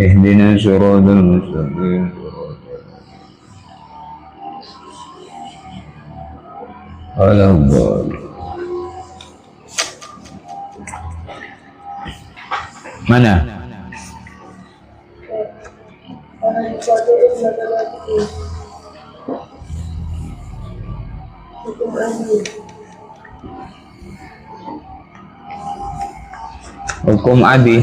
اهدنا الصراط المستقيم على الضالين. Mana? Hukum adi.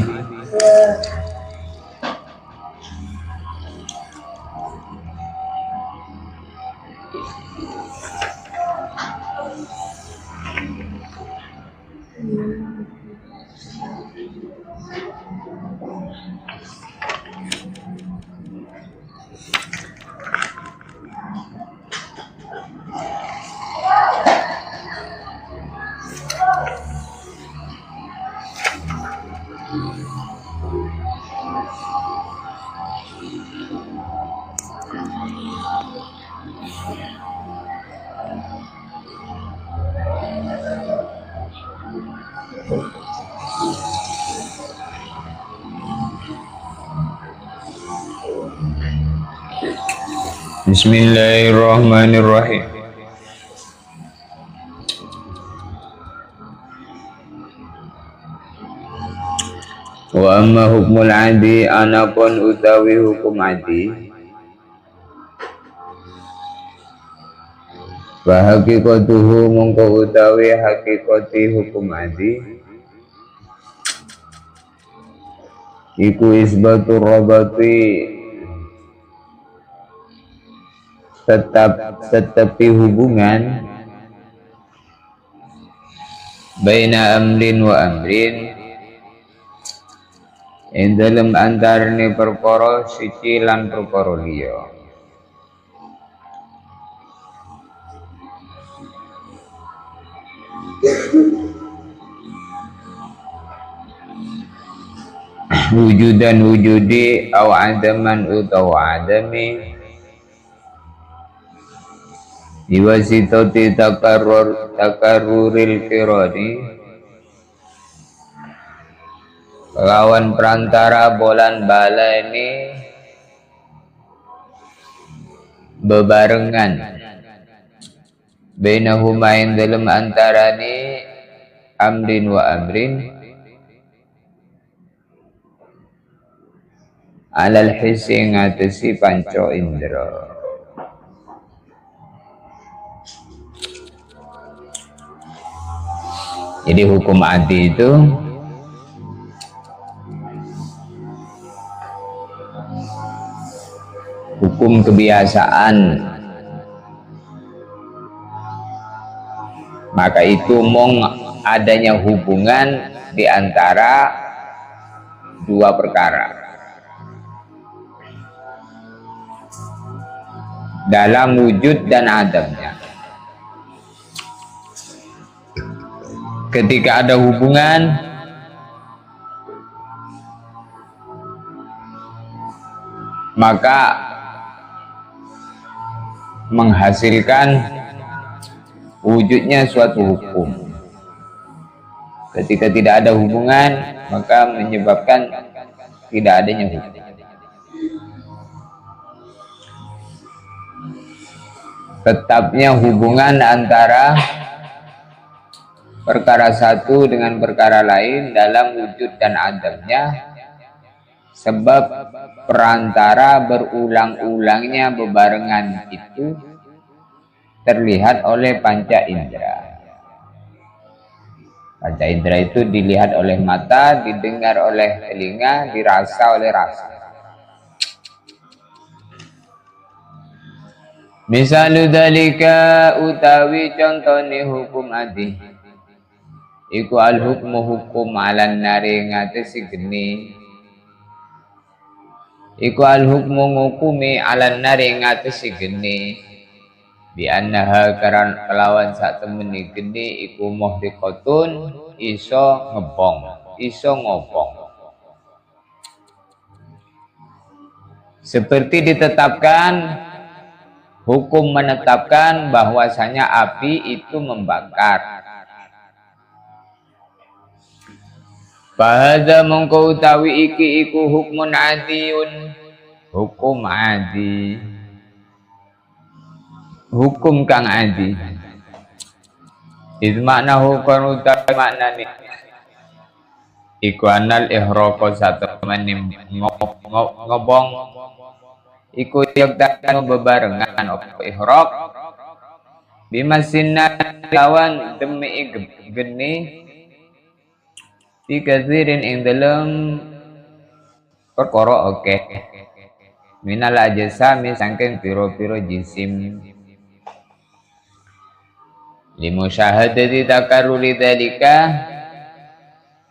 Bismillahirrahmanirrahim. Wa amma hukmul adi anapun utawi hukum adi wa haqiqatuhu mongko utawi haqiqati hukum adi iku isbatur rabati tetapi hubungan baina amrin wa amrin ing dalem antarane perkara siji lan perkara liya. Wujudan wujudi au adaman utawa adami diwasitati takarruril firadi lawan perantara bolan bala ini bebarengan bainahuma ing dalem antarane amrin wa amrin alal hissi ngatasi panca indra. Jadi hukum adi itu hukum kebiasaan, maka itu mong adanya hubungan di antara dua perkara dalam wujud dan adamnya. Ketika ada hubungan maka menghasilkan wujudnya suatu hukum. Ketika tidak ada hubungan maka menyebabkan tidak adanya hukum. Tetapnya hubungan antara perkara satu dengan perkara lain dalam wujud dan adamnya, sebab perantara berulang-ulangnya bebarengan itu terlihat oleh panca indera. Panca indera itu dilihat oleh mata, didengar oleh telinga, dirasa oleh rasa. Misalu dalika utawi contone hukum adi iku al hukmu hukum alan nari ngatesi geni. Iku al hukmu ngukumi alan nari ngatesi geni. Bi annaha karan kelawan sak temeni geni iku muhriqatun iso ngebong, iso ngobong. Seperti ditetapkan hukum menetapkan bahwasanya api itu membakar. Fahadha mongko utawi iki iku hukmun adiyun, hukum adi, hukum kang adi. Iz maknahu kon utawi maknane iku anal ihraqo satu menim ngobong iku yaktan bebarengan apa ihraq bimasinna lawan demi geni fi katsirin ing dalem perkara akeh minal ajsami saking pira-pira jisim limusyahadati takarruri dzalika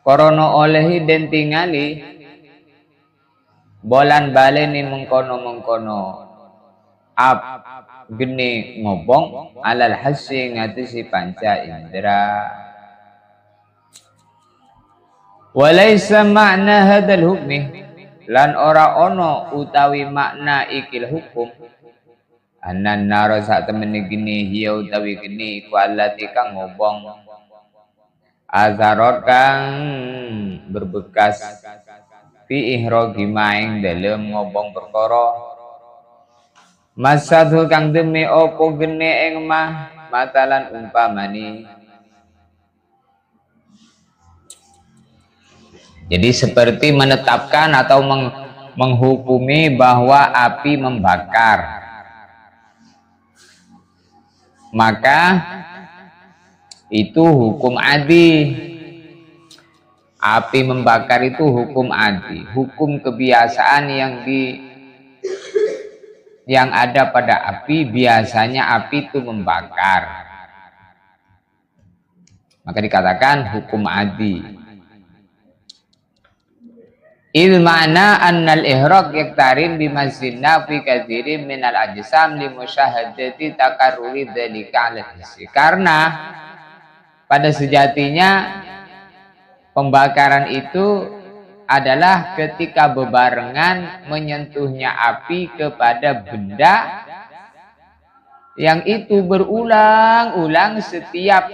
korona olehi den tingali bolan baleni mengkono-mengkono geni ngobong alal hassi ngatasi panca indra. Walaysa makna hadal hukmi lan ora ono utawi makna ikil hukum anan naro sak temene gini hiya utawi gini iku allati kang ngobong azarot kang berbekas fi ihrogi maing dalem ngobong perkara masadhu kang demi opo gene ing mah matalan umpamani. Jadi seperti menetapkan atau menghukumi bahwa api membakar, maka itu hukum adi. Api membakar itu hukum adi, hukum kebiasaan yang ada pada api. Biasanya api itu membakar, maka dikatakan hukum adi. Il ma'na annal ihraq yaktarin bimazinna fi katsirin minal ajsam li musyahadati takarruri dzalika 'ala hissi. Karena pada sejatinya pembakaran itu adalah ketika bebarengan menyentuhnya api kepada benda yang itu berulang-ulang. Setiap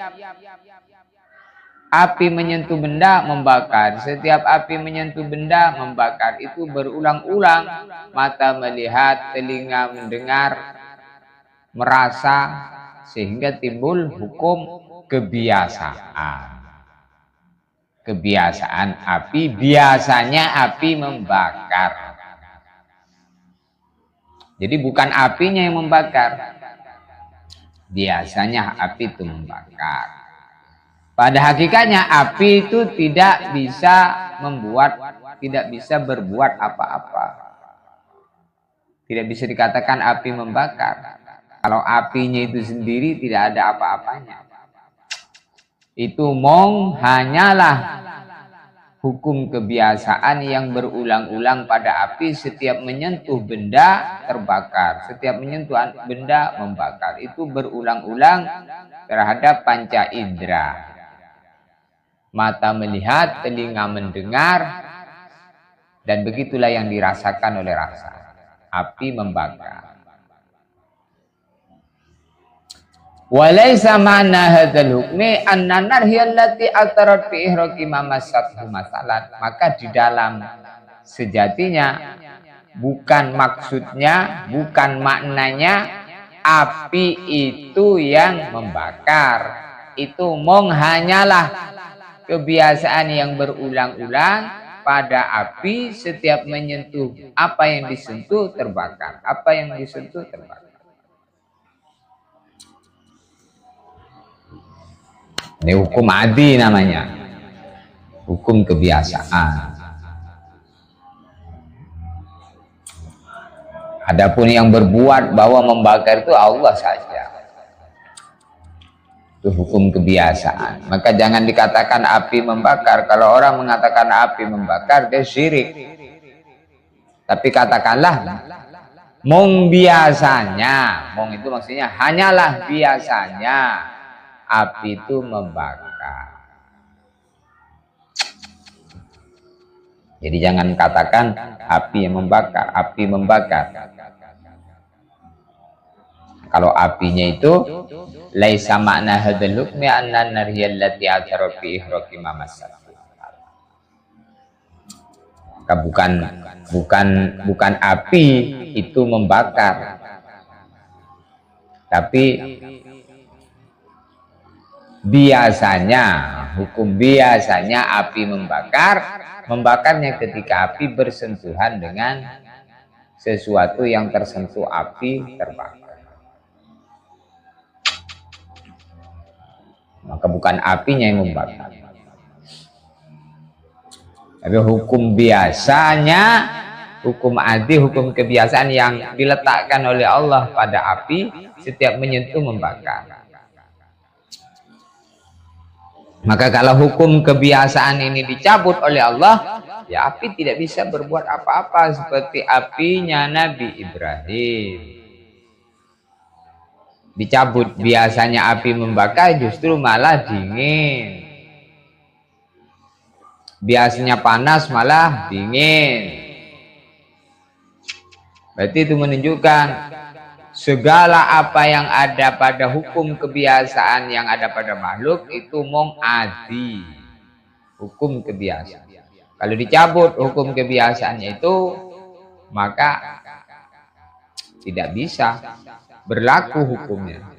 api menyentuh benda membakar, setiap api menyentuh benda membakar, itu berulang-ulang. Mata melihat, telinga mendengar, merasa, sehingga timbul hukum kebiasaan. Kebiasaan api, biasanya api membakar. Jadi bukan apinya yang membakar, biasanya api itu membakar. Pada hakikatnya api itu tidak bisa berbuat apa-apa. Tidak bisa dikatakan api membakar. Kalau apinya itu sendiri tidak ada apa-apanya. Itu hanyalah hukum kebiasaan yang berulang-ulang pada api. Setiap menyentuh benda terbakar, setiap menyentuh benda membakar. Itu berulang-ulang terhadap panca indera. Mata melihat, telinga mendengar, dan begitulah yang dirasakan oleh rasa. Api membakar. Walaysa ma'na hadzal hukmi anna nar hiya allati atarat fi ihraqi mamassathu masalan. Maka di dalam sejatinya bukan maksudnya, bukan maknanya api itu yang membakar. Itu hanyalah kebiasaan yang berulang-ulang pada api. Setiap menyentuh, apa yang disentuh terbakar, apa yang disentuh terbakar. Ini hukum adi namanya, hukum kebiasaan. Adapun yang berbuat bahwa membakar itu Allah saja. Itu hukum kebiasaan. Maka jangan dikatakan api membakar. Kalau orang mengatakan api membakar, dia syirik. Tapi katakanlah biasanya, itu maksudnya hanyalah biasanya api itu membakar. Jadi jangan katakan api yang membakar, api membakar. Kalau apinya itu laisa makna hadzal hukmi anna nariyallati atara fi ihraqi mamassat. Maka bukan api itu membakar, tapi biasanya hukum biasanya api membakarnya ketika api bersentuhan dengan sesuatu yang tersentuh api terbakar. Maka bukan apinya yang membakar. Tapi hukum biasanya, hukum adi, hukum kebiasaan yang diletakkan oleh Allah pada api, setiap menyentuh membakar. Maka kalau hukum kebiasaan ini dicabut oleh Allah, ya api tidak bisa berbuat apa-apa seperti apinya Nabi Ibrahim. Dicabut, biasanya api membakar justru malah dingin. Biasanya panas malah dingin. Berarti itu menunjukkan segala apa yang ada pada hukum kebiasaan yang ada pada makhluk itu mong adi, hukum kebiasaan. Kalau dicabut hukum kebiasaannya itu, maka tidak bisa berlaku hukumnya.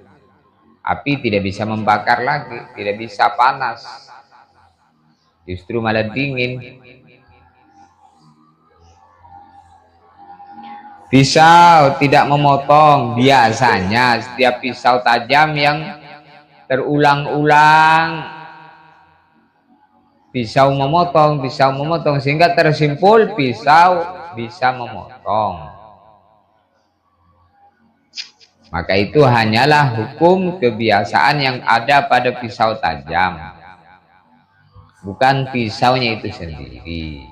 Api tidak bisa membakar lagi, tidak bisa panas, justru malah dingin. Pisau tidak memotong. Biasanya setiap pisau tajam yang terulang-ulang pisau memotong sehingga tersimpul pisau bisa memotong. Maka itu hanyalah hukum kebiasaan yang ada pada pisau tajam, bukan pisaunya itu sendiri.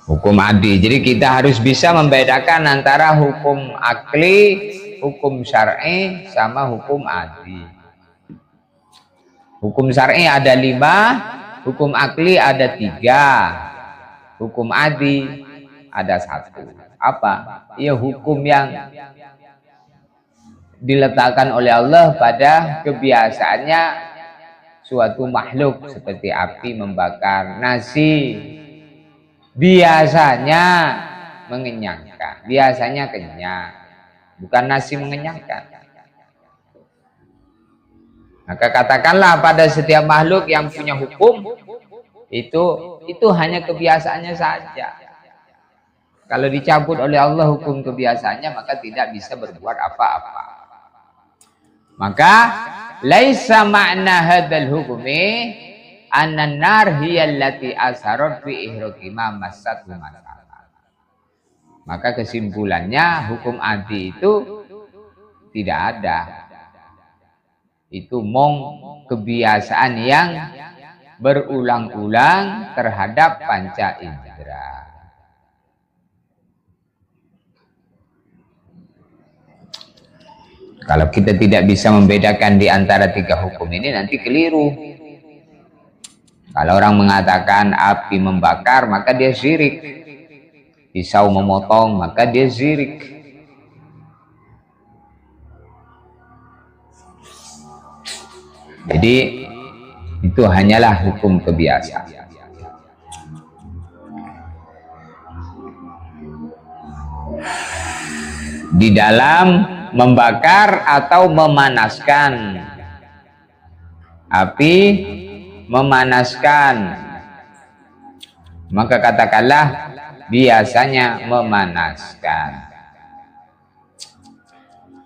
Hukum adi. Jadi kita harus bisa membedakan antara hukum akli, hukum syar'i, sama hukum adi. Hukum syar'i ada 5, hukum akli ada 3, hukum adi ada 1. Apa? Ya hukum yang diletakkan oleh Allah pada kebiasaannya suatu makhluk, seperti api membakar nasi. Biasanya mengenyangkan, biasanya kenyang, bukan nasi mengenyangkan. Maka katakanlah pada setiap makhluk yang punya hukum itu hanya kebiasaannya saja. Kalau dicabut oleh Allah hukum kebiasaannya, maka tidak bisa berbuat apa-apa. Maka laisa ma'na hadzal hukmi annan nar hiya allati asharat fi ihraqi ma massatu masalah. Maka kesimpulannya hukum adi itu tidak ada. Itu mong kebiasaan yang berulang-ulang terhadap panca indera. Kalau kita tidak bisa membedakan di antara 3 hukum ini, nanti keliru. Kalau orang mengatakan api membakar, maka dia syirik. Pisau memotong, maka dia syirik. Jadi itu hanyalah hukum kebiasaan. Di dalam membakar atau memanaskan, api memanaskan, maka katakanlah biasanya memanaskan.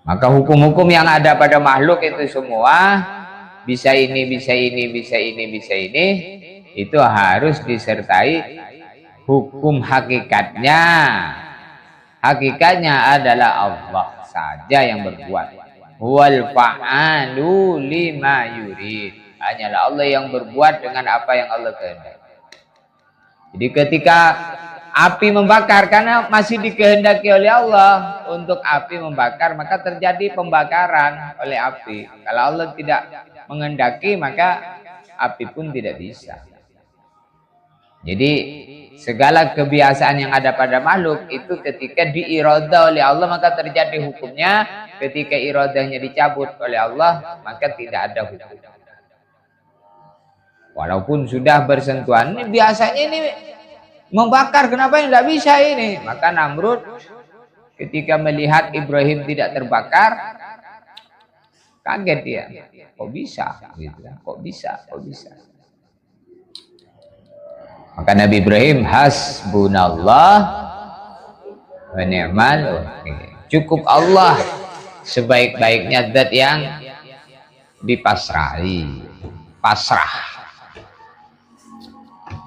Maka hukum-hukum yang ada pada makhluk itu semua bisa ini, bisa ini, bisa ini, bisa ini, itu harus disertai hukum hakikatnya. Hakikatnya adalah Allah saja yang berbuat. Wal fa'alu lima yurid. Hanyalah Allah yang berbuat dengan apa yang Allah kehendaki. Jadi ketika api membakar, karena masih dikehendaki oleh Allah untuk api membakar, maka terjadi pembakaran oleh api. Kalau Allah tidak menghendaki, maka api pun tidak bisa. Jadi segala kebiasaan yang ada pada makhluk itu ketika diiradah oleh Allah, maka terjadi hukumnya. Ketika iradahnya dicabut oleh Allah, maka tidak ada hukum. Walaupun sudah bersentuhan, ini biasanya ini membakar, kenapa ini tidak bisa ini? Maka Namrud ketika melihat Ibrahim tidak terbakar, kaget dia. Kok bisa? Gitu. Kok bisa? Kok bisa? Maka Nabi Ibrahim, hasbunallah wa ni'mal wakil. Cukup Allah sebaik-baiknya zat yang dipasrahi. Pasrah.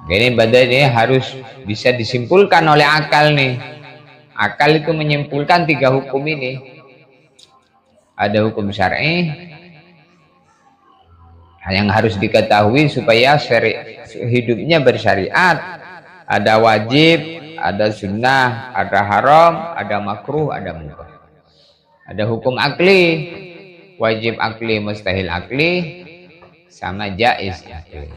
Ini badan ini harus bisa disimpulkan oleh akal nih. Akal itu menyimpulkan 3 hukum ini. Ada hukum syar'i yang harus diketahui supaya hidupnya bersyariat. Ada wajib, ada sunnah, ada haram, ada makruh, ada mubah. Ada hukum akli, wajib akli, mustahil akli, sama jaiz akli.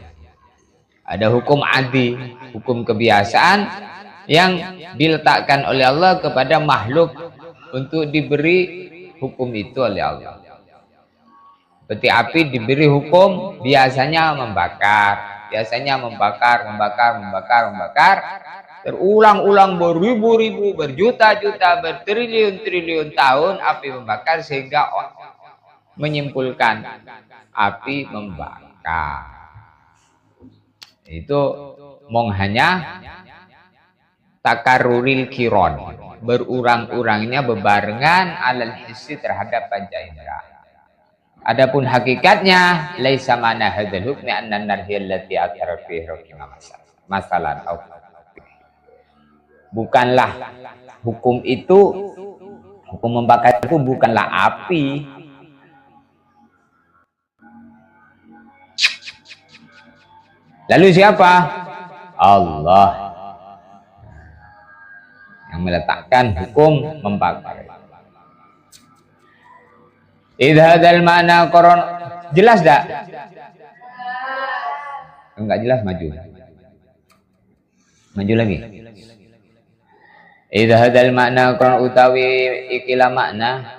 Ada hukum adi, hukum kebiasaan yang diletakkan oleh Allah kepada makhluk untuk diberi hukum itu oleh Allah. Seperti api diberi hukum biasanya membakar, membakar, terulang-ulang beribu-ribu, berjuta-juta, bertriliun-triliun tahun api membakar sehingga menyimpulkan api membakar. Itu mong hanya takaruril kiron, berurang-urangnya bebarengan alal hissi terhadap panca indera. Adapun hakikatnya laisa mana hadzal hukmi annan narhiyallati athara fi hukmi masalan. Bukanlah hukum itu, hukum membakar itu bukanlah api. Lalu siapa? Allah yang meletakkan hukum membakar. Idhadal mana koron, jelas dak? Enggak jelas, maju lagi. Idhadal makna koron utawi ikilah makna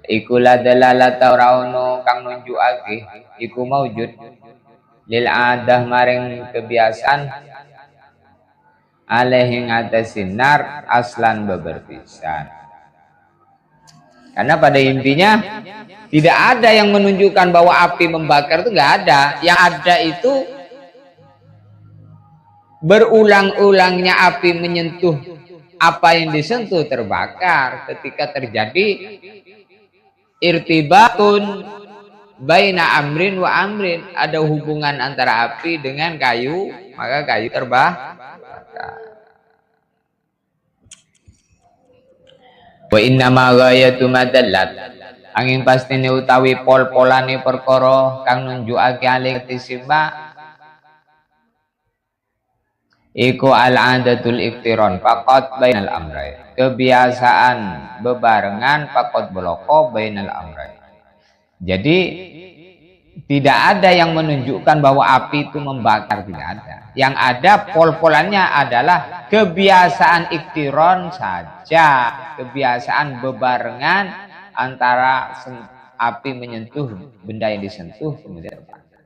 ikulah dalalata ora kang nunjukake iku maujud lil adah maring kebiasaan alaihi ngatasin nar aslan beberpisan. Karena pada intinya tidak ada yang menunjukkan bahwa api membakar itu nggak ada. Yang ada itu berulang-ulangnya api menyentuh apa yang disentuh terbakar. Ketika terjadi irtibatun baina amrin wa amrin, ada hubungan antara api dengan kayu, maka kayu terbakar. Wa inna ma ghayatu madallat, angin pasti ne utawi pol-polane perkara kang nunjukake alih tisima iku al-adatul iktiron faqat bainal amrayn, kebiasaan bebarengan faqat bloko bainal amrayn. Jadi tidak ada yang menunjukkan bahwa api itu membakar, tidak ada. Yang ada pol-polannya adalah kebiasaan iktiron saja, kebiasaan bebarengan antara api menyentuh benda yang disentuh kemudian terbakar.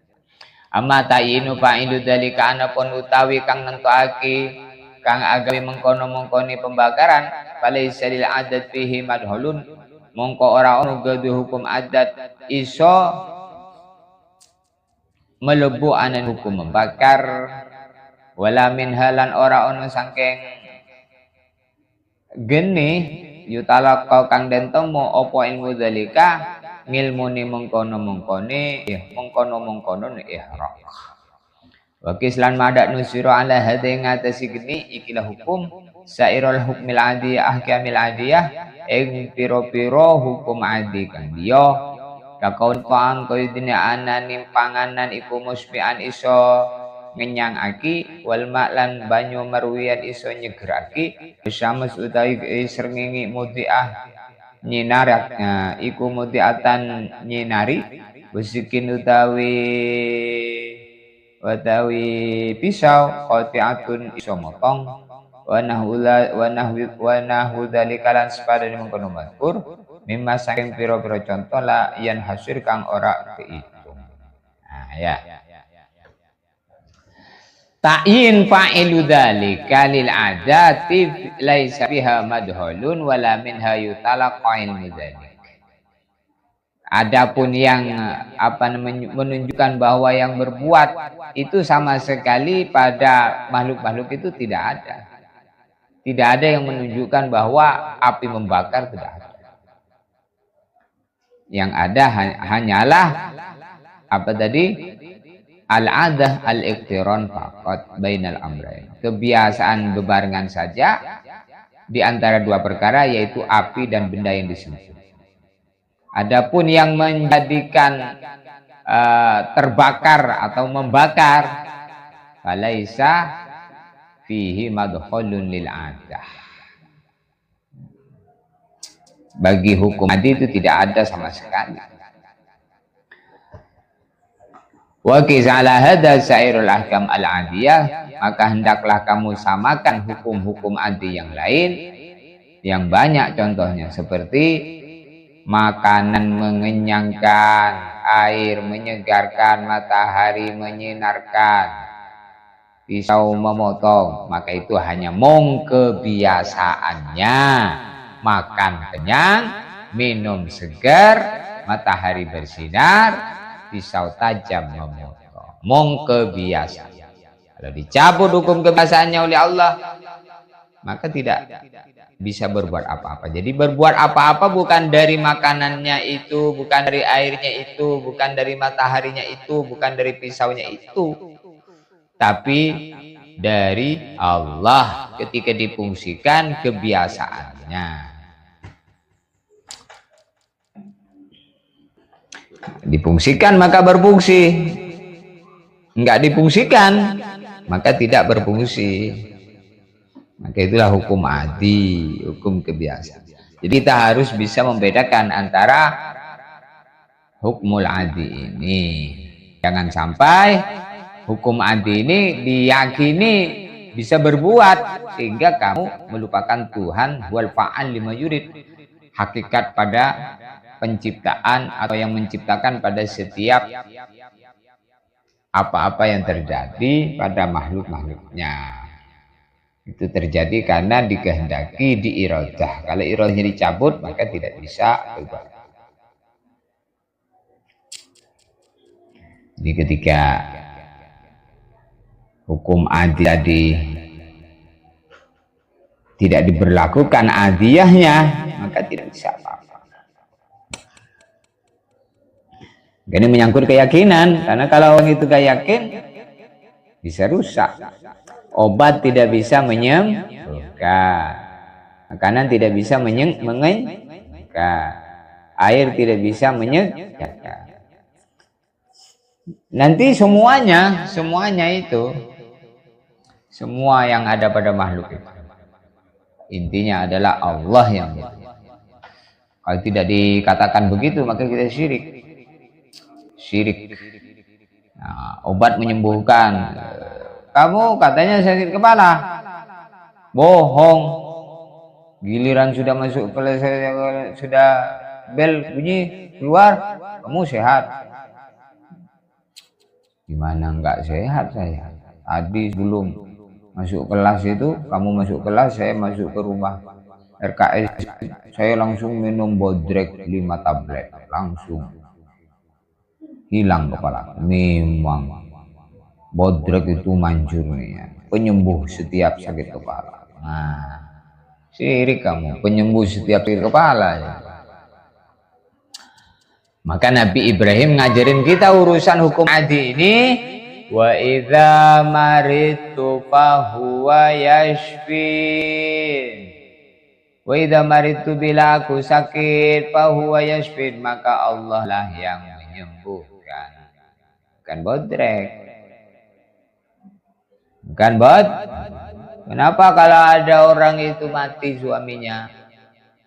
Amma ta'inu fa'ilu dzalika anapun utawi kang nentuake kang agawi mengkono-mengkoni pembakaran falaisa lil adat fihi madhulun, mongko ora ono gede hukum adat iso melebu anan hukum membakar, wala min halan ora ono sangking geni yutalaqqa kang den temu apa ilmu dzalika ngilmune mengkono-mengkone ihram. Wa kislan madak nusira ala hadi ngatasi geni ikilah hukum sairul hukmil adiyah ahkamil adiyah ing piro-piro hukum adi kang dia kakaun pang koyo dene ananing panganan iku musbi'an iso ngenyang aki wal maklan banyu marwiyan iso nyegeraki besamus utawi srengenge mudiah nyinaraknya iku mudiatan nyinari bisikin utawi pisau qati'atun iso motong wa nahwu dzalika lan sepadane mengkono mazkur mimma saking pira-pira contoh la yan hasir kang ora keitung. Nah, Ya. Ta'yin fa'ilu dzalika lil adati laisa biha madhulun wala minha yutalaqqa ilmu dzalik. Adapun yang menunjukkan bahwa yang berbuat itu sama sekali pada makhluk-makhluk itu tidak ada. Tidak ada yang menunjukkan bahwa api membakar, tidak ada. Yang ada hanyalah apa tadi? Al-adah al-iqtiran faqat bainal amrayn. Kebiasaan bebarengan saja di antara dua perkara, yaitu api dan benda yang disentuh. Adapun yang menjadikan terbakar atau membakar, falaisa fihi madkhulun lil adah. Bagi hukum adi itu tidak ada sama sekali. Wa qisala hadza sa'irul ahkam al-adiyah, maka hendaklah kamu samakan hukum-hukum adi yang lain yang banyak contohnya, seperti makanan mengenyangkan, air menyegarkan, matahari menyinarkan, pisau memotong, maka itu hanya mong kebiasaannya. Makan kenyang, minum segar, matahari bersinar, pisau tajam memotong. Mong kebiasaan. Kalau dicabut hukum kebiasaannya oleh Allah, maka tidak bisa berbuat apa-apa. Jadi berbuat apa-apa bukan dari makanannya itu, bukan dari airnya itu, bukan dari mataharinya itu, bukan dari pisaunya itu, tapi dari Allah ketika difungsikan kebiasaannya. Difungsikan maka berfungsi, enggak difungsikan maka tidak berfungsi. Maka itulah hukum adi, hukum kebiasaan. Jadi kita harus bisa membedakan antara hukmul adi ini. Jangan sampai hukum adi ini diyakini bisa berbuat sehingga kamu melupakan Tuhan wal fa'al lima yurid, hakikat pada penciptaan atau yang menciptakan pada setiap apa-apa yang terjadi pada makhluk-makhluknya. Itu terjadi karena dikehendaki diiradah. Kalau iradahnya dicabut maka tidak bisa berbuat. Jadi ketika hukum adi tadi tidak diberlakukan adiyahnya, maka tidak bisa apa-apa. Ini menyangkut keyakinan, karena kalau orang itu gak yakin bisa rusak. Obat tidak bisa menyembuhkan, makanan tidak bisa mengenyangkan, air tidak bisa menyegarkan. Nanti semuanya itu, semua yang ada pada makhluk itu, intinya adalah Allah yang itu. Kalau tidak dikatakan begitu maka kita syirik. Nah, obat menyembuhkan. Kamu katanya sakit kepala, bohong. Giliran sudah masuk sudah bel bunyi keluar, kamu sehat. Gimana enggak sehat saya? Tadi sebelum masuk kelas itu, kamu masuk kelas, saya masuk ke rumah RKS, saya langsung minum bodrek 5 tablet, langsung hilang kepala. Memang bodrek itu manjur nih ya, penyembuh setiap sakit kepala. Nah, syirik kamu, penyembuh setiap sakit kepala ya. Maka Nabi Ibrahim ngajarin kita urusan hukum adi ini. Wa idza maritu fahuwa yashfin. Wa idza maritu, bila aku sakit, fahuwa yashfin, maka Allah lah yang menyembuhkan. Bukan bodrek. Bukan bot. Kenapa kalau ada orang itu mati suaminya,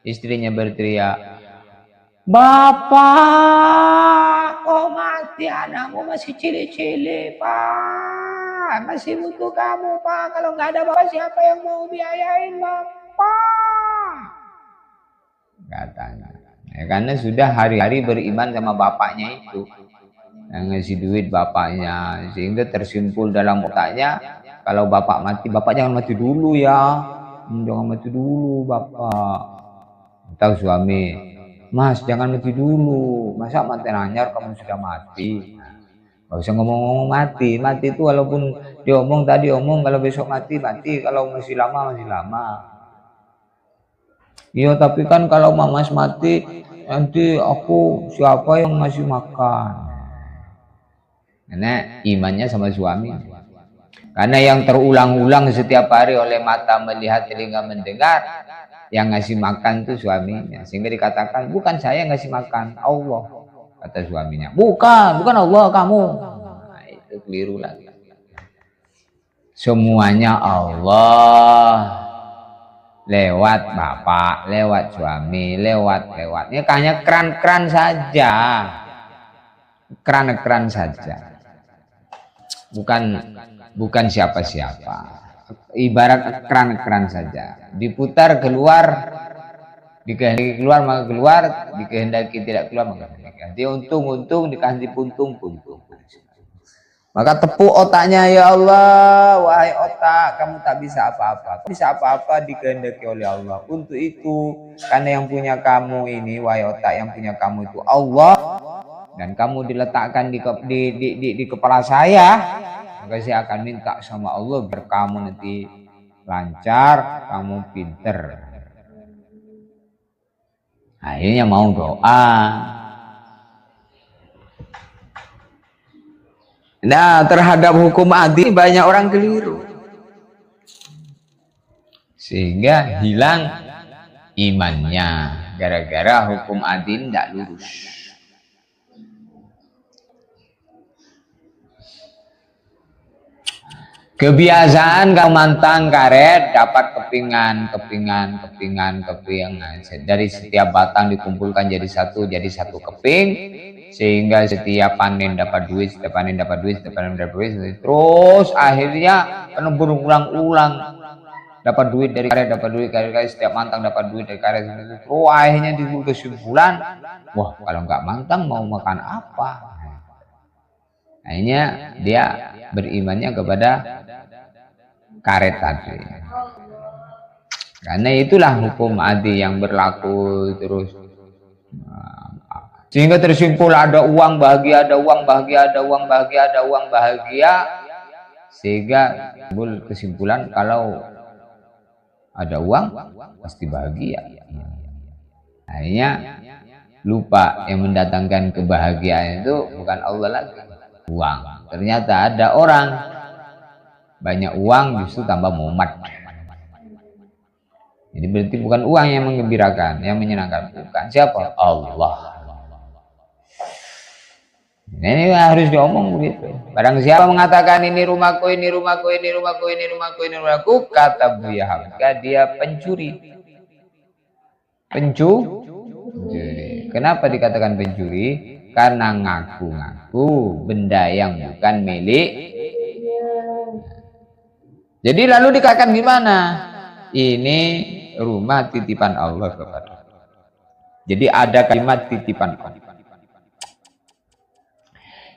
istrinya berteriak, "Bapak, kok mati anakmu masih cilik-cilik, Pak? Masih butuh kamu, Pak. Kalau nggak ada Bapak, siapa yang mau biayain Bapak?" Katanya. Ya, karena sudah hari-hari beriman sama bapaknya itu. yang ngasih duit bapaknya, sehingga tersimpul dalam otaknya kalau bapak mati, bapak jangan mati dulu ya, jangan mati dulu bapak. Tahu suami, mas jangan mati dulu, masa mati nanyar kamu sudah mati. Gak usah ngomong-ngomong mati. Mati itu walaupun diomong tadi omong, kalau besok mati, mati. Kalau masih lama, masih lama. Iya, tapi kan kalau mamas mati, nanti aku siapa yang ngasih makan? Karena imannya sama suami. Karena yang terulang-ulang setiap hari oleh mata melihat, telinga mendengar, yang ngasih makan itu suaminya. Sehingga dikatakan, bukan saya yang ngasih makan, Allah. Kata suaminya, bukan Allah kamu. Nah, itu keliru lagi. Semuanya Allah, lewat bapak, lewat suami, lewatnya hanya keran saja, keran saja, bukan siapa-siapa. Ibarat keran saja, diputar keluar, dikehendaki keluar maka keluar, dikehendaki tidak keluar maka tidak. Dia untung, dikasih puntung. Maka tepuk otaknya, ya Allah, wahai otak, kamu tak bisa apa-apa. Bisa apa-apa dikehendaki oleh Allah. Untuk itu, karena yang punya kamu ini, wahai otak, yang punya kamu itu Allah, dan kamu diletakkan di kepala saya, maka saya akan minta sama Allah biar kamu nanti lancar, kamu pinter. Akhirnya mau doa. Nah, terhadap hukum adil banyak orang keliru, sehingga hilang imannya gara-gara hukum adil tidak lurus. Kebiasaan kau mantang karet dapat kepingan. Dari setiap batang dikumpulkan jadi satu keping, sehingga setiap panen dapat duit, terus akhirnya berulang-ulang dapat duit dari karet, setiap mantang dapat duit dari karet, terus akhirnya timbul kesimpulan, wah kalau nggak mantang mau makan apa? Akhirnya dia berimannya kepada karet tadi. Karena itulah hukum adil yang berlaku terus. Sehingga tersimpul ada uang bahagia, sehingga timbul kesimpulan kalau ada uang pasti bahagia. Akhirnya lupa yang mendatangkan kebahagiaan itu bukan Allah lagi, uang. Ternyata ada orang banyak uang justru tambah mumet. Jadi berarti bukan uang yang menggembirakan, yang menyenangkan, bukan. Siapa? Allah. Nah, ini harus diomong begitu. Barang siapa mengatakan ini rumahku, kata Buya Hamka, dia pencuri. Pencuri. Kenapa dikatakan pencuri? Karena ngaku-ngaku benda yang bukan milik. Jadi lalu dikatakan gimana? Ini rumah titipan Allah kepada. Jadi ada kalimat titipan Allah.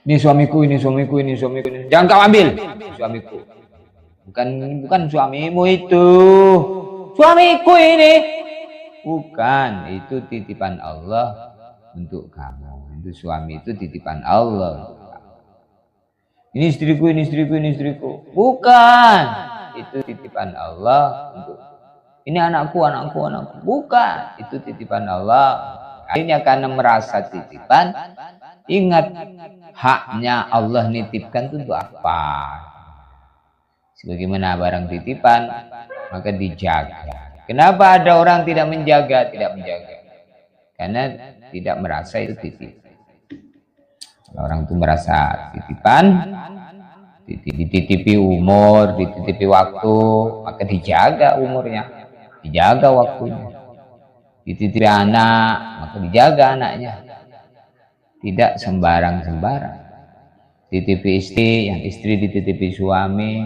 Ini suamiku. Jangan kau ambil, suamiku. Bukan suamimu itu. Suamiku ini. Bukan, itu titipan Allah untuk kamu. Itu suami itu titipan Allah. Ini istriku. Bukan. Itu titipan Allah untuk ini anakku. Bukan, itu titipan Allah. Akhirnya karena merasa titipan, ingat haknya Allah nitipkan itu untuk apa? Sebagaimana barang titipan, maka dijaga. Kenapa ada orang tidak menjaga? Karena tidak merasa itu titipan. Kalau orang itu merasa titipan, dititipi umur, dititipi waktu, maka dijaga umurnya, dijaga waktunya. Dititipi anak, maka dijaga anaknya. Tidak sembarang-sembarang. Titipi istri, yang istri dititipi suami,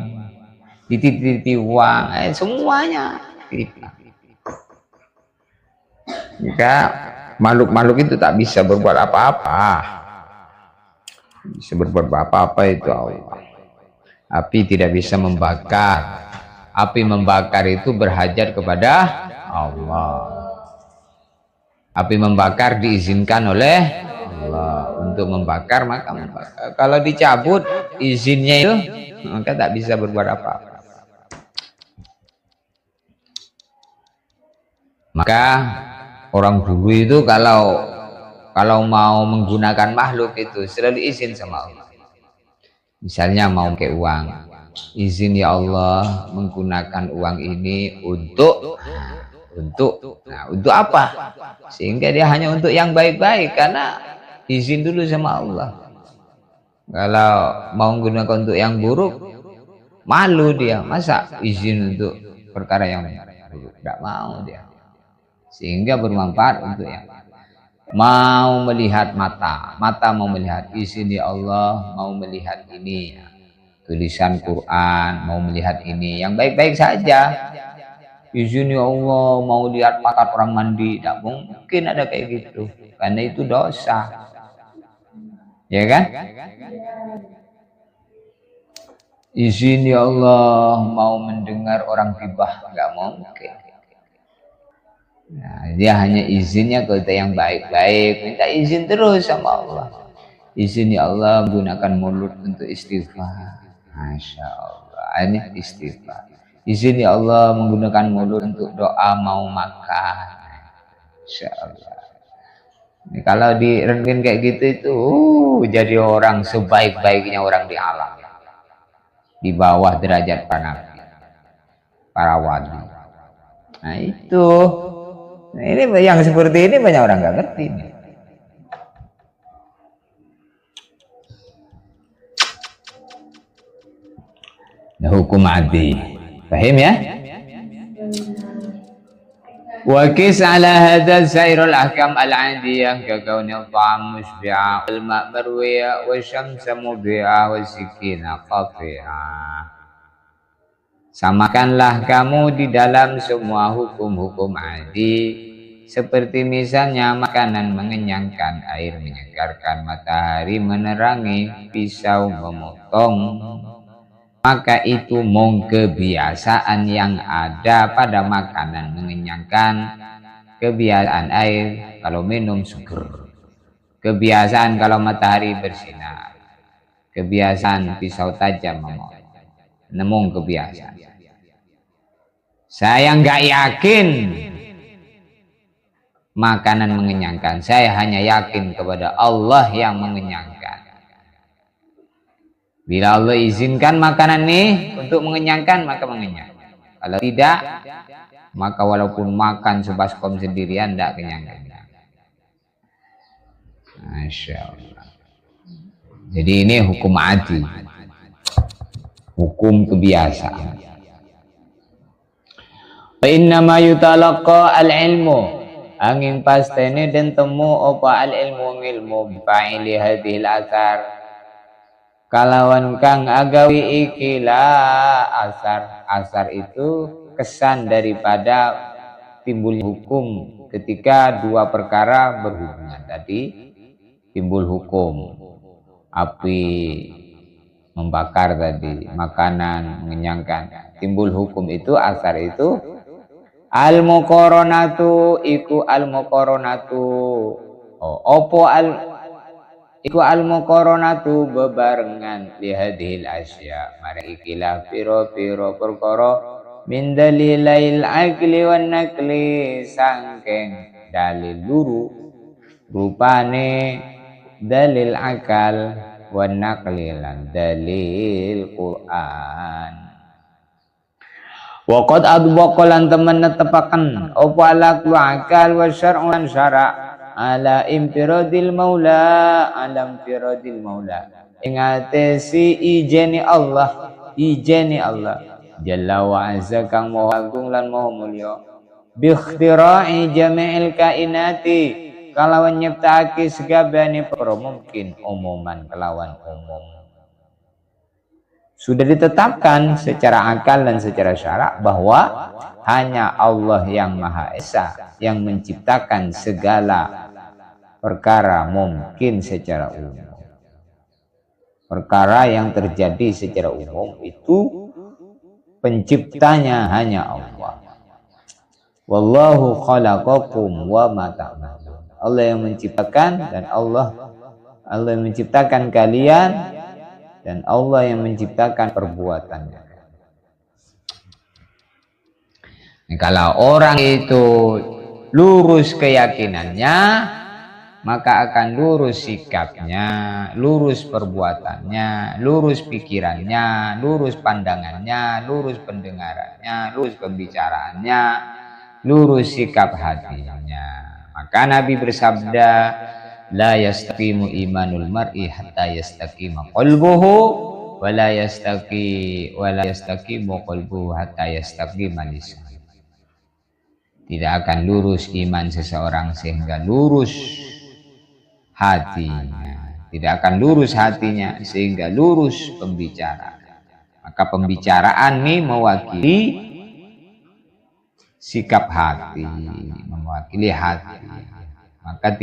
dititipi uang, semuanya titipan. Jika makhluk-makhluk itu tak bisa berbuat apa-apa. Bisa berbuat apa-apa itu Allah. Api tidak bisa membakar. Api membakar itu berhajat kepada Allah. Api membakar diizinkan oleh Allah untuk membakar, maka membakar. Kalau dicabut izinnya itu, maka tak bisa berbuat apa-apa. Maka orang dulu itu kalau mau menggunakan makhluk itu selalu izin sama Allah. Misalnya mau pakai uang, izin ya Allah menggunakan uang ini untuk apa? Sehingga dia hanya untuk yang baik-baik, karena izin dulu sama Allah. Kalau mau menggunakan untuk yang buruk, malu dia. Masa izin untuk perkara yang buruk? Tidak mau dia. Sehingga bermanfaat untuk yang mau melihat mata mau melihat, izin ya Allah mau melihat ini, tulisan Quran mau melihat ini, yang baik-baik saja. Izin ya Allah mau lihat mata orang mandi, tidak mungkin ada kayak gitu, karena itu dosa, ya kan? Izin ya Allah mau mendengar orang gibah, nggak mungkin. Nah, dia hanya izinnya ke yang baik-baik, minta izin terus sama Allah. Izin ya Allah menggunakan mulut untuk istighfar. Masya Allah, ini istighfar. Izin ya Allah menggunakan mulut untuk doa mau makan. Masya Allah. Ini kalau direngkin kayak gitu itu jadi orang sebaik-baiknya orang di alam, di bawah derajat para nabi, para wali. Nah itu. Nah, ini yang seperti ini banyak orang nggak ngerti nih. Nah, hukum adi, paham ya? Wakis ala hadal sairul ahkam al-adiyah kakaunil ta'am musbi'ah wal ma' marwiyah wa syamsa mubi'ah wa sikina qafi'ah. Samakanlah kamu di dalam semua hukum-hukum adi, seperti misalnya makanan mengenyangkan, air menyegarkan, matahari menerangi, pisau memotong. Maka itu kebiasaan yang ada pada makanan mengenyangkan, kebiasaan air kalau minum seger, kebiasaan kalau matahari bersinar, kebiasaan pisau tajam memotong. Nemung kebiasaan. Saya nggak yakin makanan mengenyangkan. Saya hanya yakin kepada Allah yang mengenyangkan. Bila Allah izinkan makanan ini untuk mengenyangkan, maka mengenyang. Kalau tidak, maka walaupun makan sebaskom sendirian tidak kenyang-kenyang. Masya Allah. Jadi ini hukum adi, hukum kebiasaan. Wa innama yutalaqa al-ilmu, angin pastene dan temu apa al-ilmu ngilmu fa'ili hadhil athar, kalawan kang agawi ikila asar itu kesan daripada timbul hukum ketika dua perkara berhubungan. Tadi timbul hukum api membakar, tadi makanan mengenyangkan, timbul hukum itu asar itu al-muqaranatu iku al-muqaranatu. Opo iku al-muqaranatu bebarengan li hadhil asya, mari ikilah piro-piro perkara min dalilail aqli wan nakli, sangking dalil luru rupane dalil akal wan nakli lan dalil Quran. Waqad adbaqa lan temen netepaken apa ala akal wa syar'un syara' ala impiradil maula, alam piradil maula, ing atesi ijeni Allah jalla wa azza kang maha agung lan maha mulya, bi ikhtira'i jami'il kainati, kalawan nyiptake segabane perkara mungkin umuman kelawan umum. Sudah ditetapkan secara akal dan secara syarak bahwa hanya Allah yang Maha Esa yang menciptakan segala perkara mungkin secara umum. perkara yang terjadi secara umum itu penciptanya hanya Allah. Wallahu khalaqakum wa ma ta'malun. Allah yang menciptakan dan Allah yang menciptakan kalian dan Allah yang menciptakan perbuatannya. Nah, kalau orang itu lurus keyakinannya, maka akan lurus sikapnya, lurus perbuatannya, lurus pikirannya, lurus pandangannya, lurus pendengarannya, lurus pembicaraannya, lurus sikap hatinya. Maka Nabi bersabda, la yastaqimu imanul mar'i hatta yastaqima qalbuhu wa la yastaqimu qalbuhu hatta yastaqima lisanuhu. Tidak akan lurus iman seseorang sehingga lurus hatinya. Tidak akan lurus hatinya sehingga lurus pembicaraan. Maka pembicaraan ini mewakili sikap hati, mewakili hati. Maka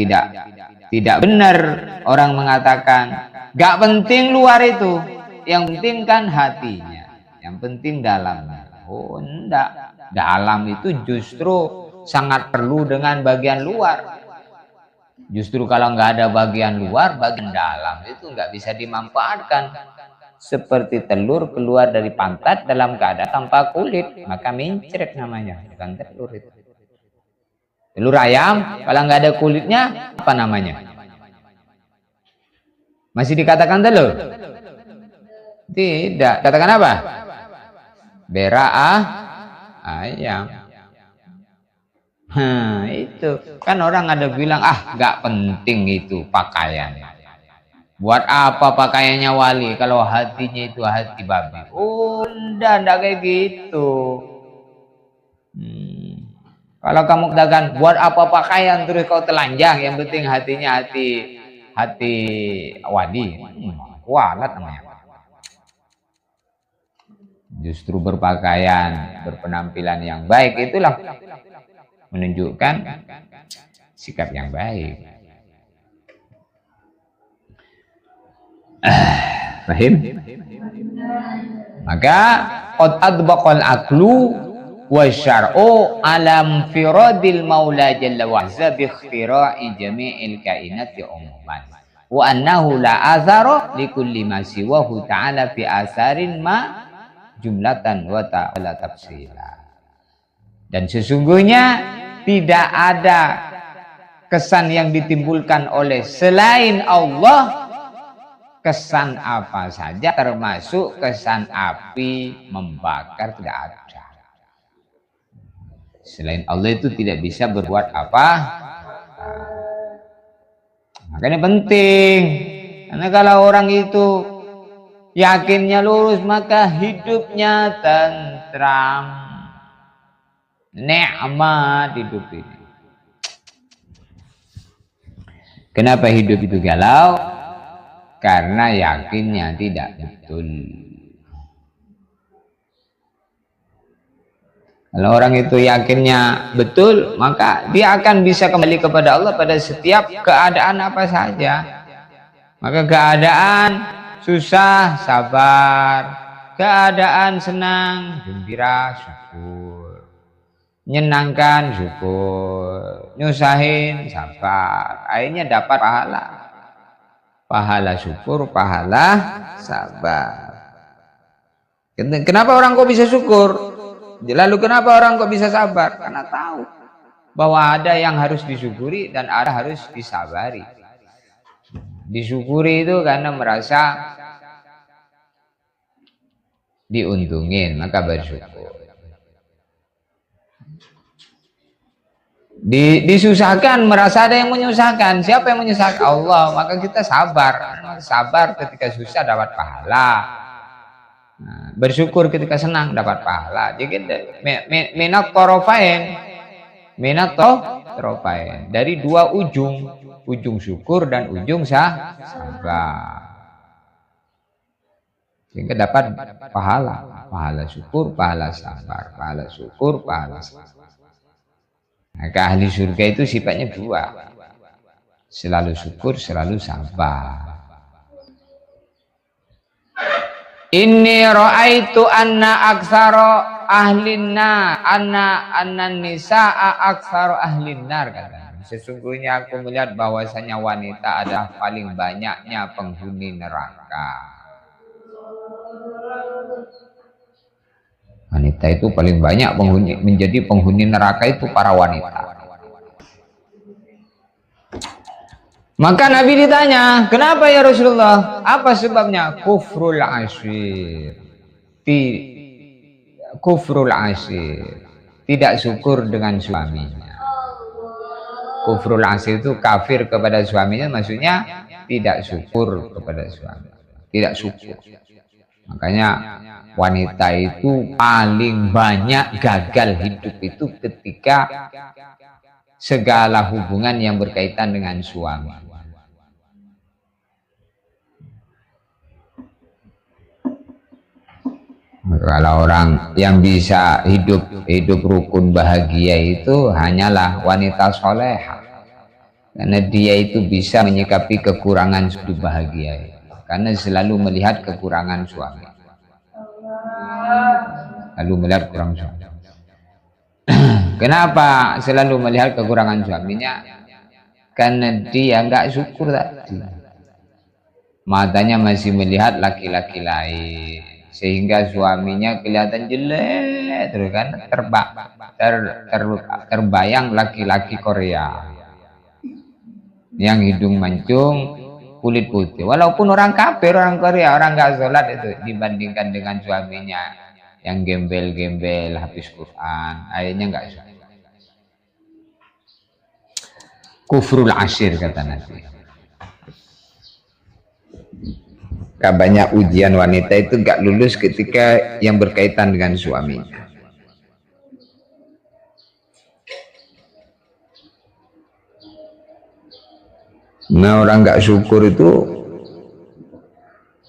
tidak benar orang mengatakan gak penting luar itu, yang penting kan hatinya, yang penting dalamnya. Oh enggak. Dalam itu justru sangat perlu dengan bagian luar. Justru kalau nggak ada bagian luar, bagian dalam itu nggak bisa dimanfaatkan. Seperti telur keluar dari pantat dalam keadaan tanpa kulit, maka mincret namanya, bukan telur itu. Telur ayam kalau nggak ada kulitnya, apa namanya? Masih dikatakan telur? Tidak. Katakan apa? Berak ayam. Itu kan orang ada bilang nggak penting itu pakaian. Buat apa pakaiannya wali kalau hatinya itu hati babi? Enggak kayak gitu. Kalau kamu katakan buat apa pakaian terus kau telanjang, yang penting hatinya hati wali. Kualat namanya. Justru berpakaian, berpenampilan yang baik itulah menunjukkan sikap yang baik. Paham? Maka qad adbaqal aqlu wa syar'u alam firadil maula jalla wa azza bi ikhtira'i jami'il kainati umuman wa annahu la azara li kulli ma siwahu ta'ala fi asarin ma jumlatan wa ta'ala tafsila. Dan sesungguhnya tidak ada kesan yang ditimbulkan oleh selain Allah, kesan apa saja termasuk kesan api membakar tidak ada. Selain Allah itu tidak bisa berbuat apa. Makanya penting, karena kalau orang itu yakinnya lurus, maka hidupnya tentram, nikmat hidup ini. Kenapa hidup itu galau? Karena yakinnya tidak betul. Kalau orang itu yakinnya betul, maka dia akan bisa kembali kepada Allah pada setiap keadaan apa saja. Maka keadaan susah, sabar. Keadaan senang, gembira, syukur. Menyenangkan, syukur. Nyusahin, sabar. Akhirnya dapat pahala. Pahala syukur, pahala sabar. Kenapa orang kok bisa syukur? Lalu kenapa orang kok bisa sabar? Karena tahu bahwa ada yang harus disyukuri dan ada harus disabari. Disyukuri itu karena merasa diuntungin, maka bersyukur. Disusahkan, merasa ada yang menyusahkan. Siapa yang menyusahkan? Allah. Maka kita sabar. Sabar ketika susah dapat pahala. Nah, bersyukur ketika senang dapat pahala. Jadi minat torofain dari dua ujung syukur dan ujung sabar, sehingga dapat pahala syukur, pahala sabar, pahala syukur, pahala sabar. Maka ahli surga itu sifatnya dua, selalu syukur, selalu sabar. Inni ra'aitu anna aksara ahlinna anna nisaa aksara ahlinnar kata. Sesungguhnya aku melihat bahwasanya wanita adalah paling banyaknya penghuni neraka. Wanita itu paling banyak menjadi penghuni neraka itu para wanita. Maka Nabi ditanya, kenapa ya Rasulullah? Apa sebabnya? Kufrul ashir. Kufrul ashir. Tidak syukur dengan suaminya. Kufrul ashir itu kafir kepada suaminya, maksudnya tidak syukur kepada suami. Tidak syukur. Makanya wanita itu paling banyak gagal hidup itu ketika segala hubungan yang berkaitan dengan suami. Kalau orang yang bisa hidup rukun bahagia itu hanyalah wanita soleha, karena dia itu bisa menyikapi kekurangan hidup bahagia, karena selalu melihat kekurangan suami, lalu melihat kurang suami. Kenapa selalu melihat kekurangan suaminya? Karena dia nggak syukur tadi, matanya masih melihat laki-laki lain, sehingga suaminya kelihatan jelek terus kan, terbayang laki-laki Korea yang hidung mancung, kulit putih, walaupun orang kafir, orang Korea, orang nggak sholat itu, dibandingkan dengan suaminya yang gembel-gembel habis Quran, akhirnya nggak sholat. Kufrul ashir kata Nabi. Banyak ujian wanita itu gak lulus ketika yang berkaitan dengan suaminya. Nah, orang gak syukur itu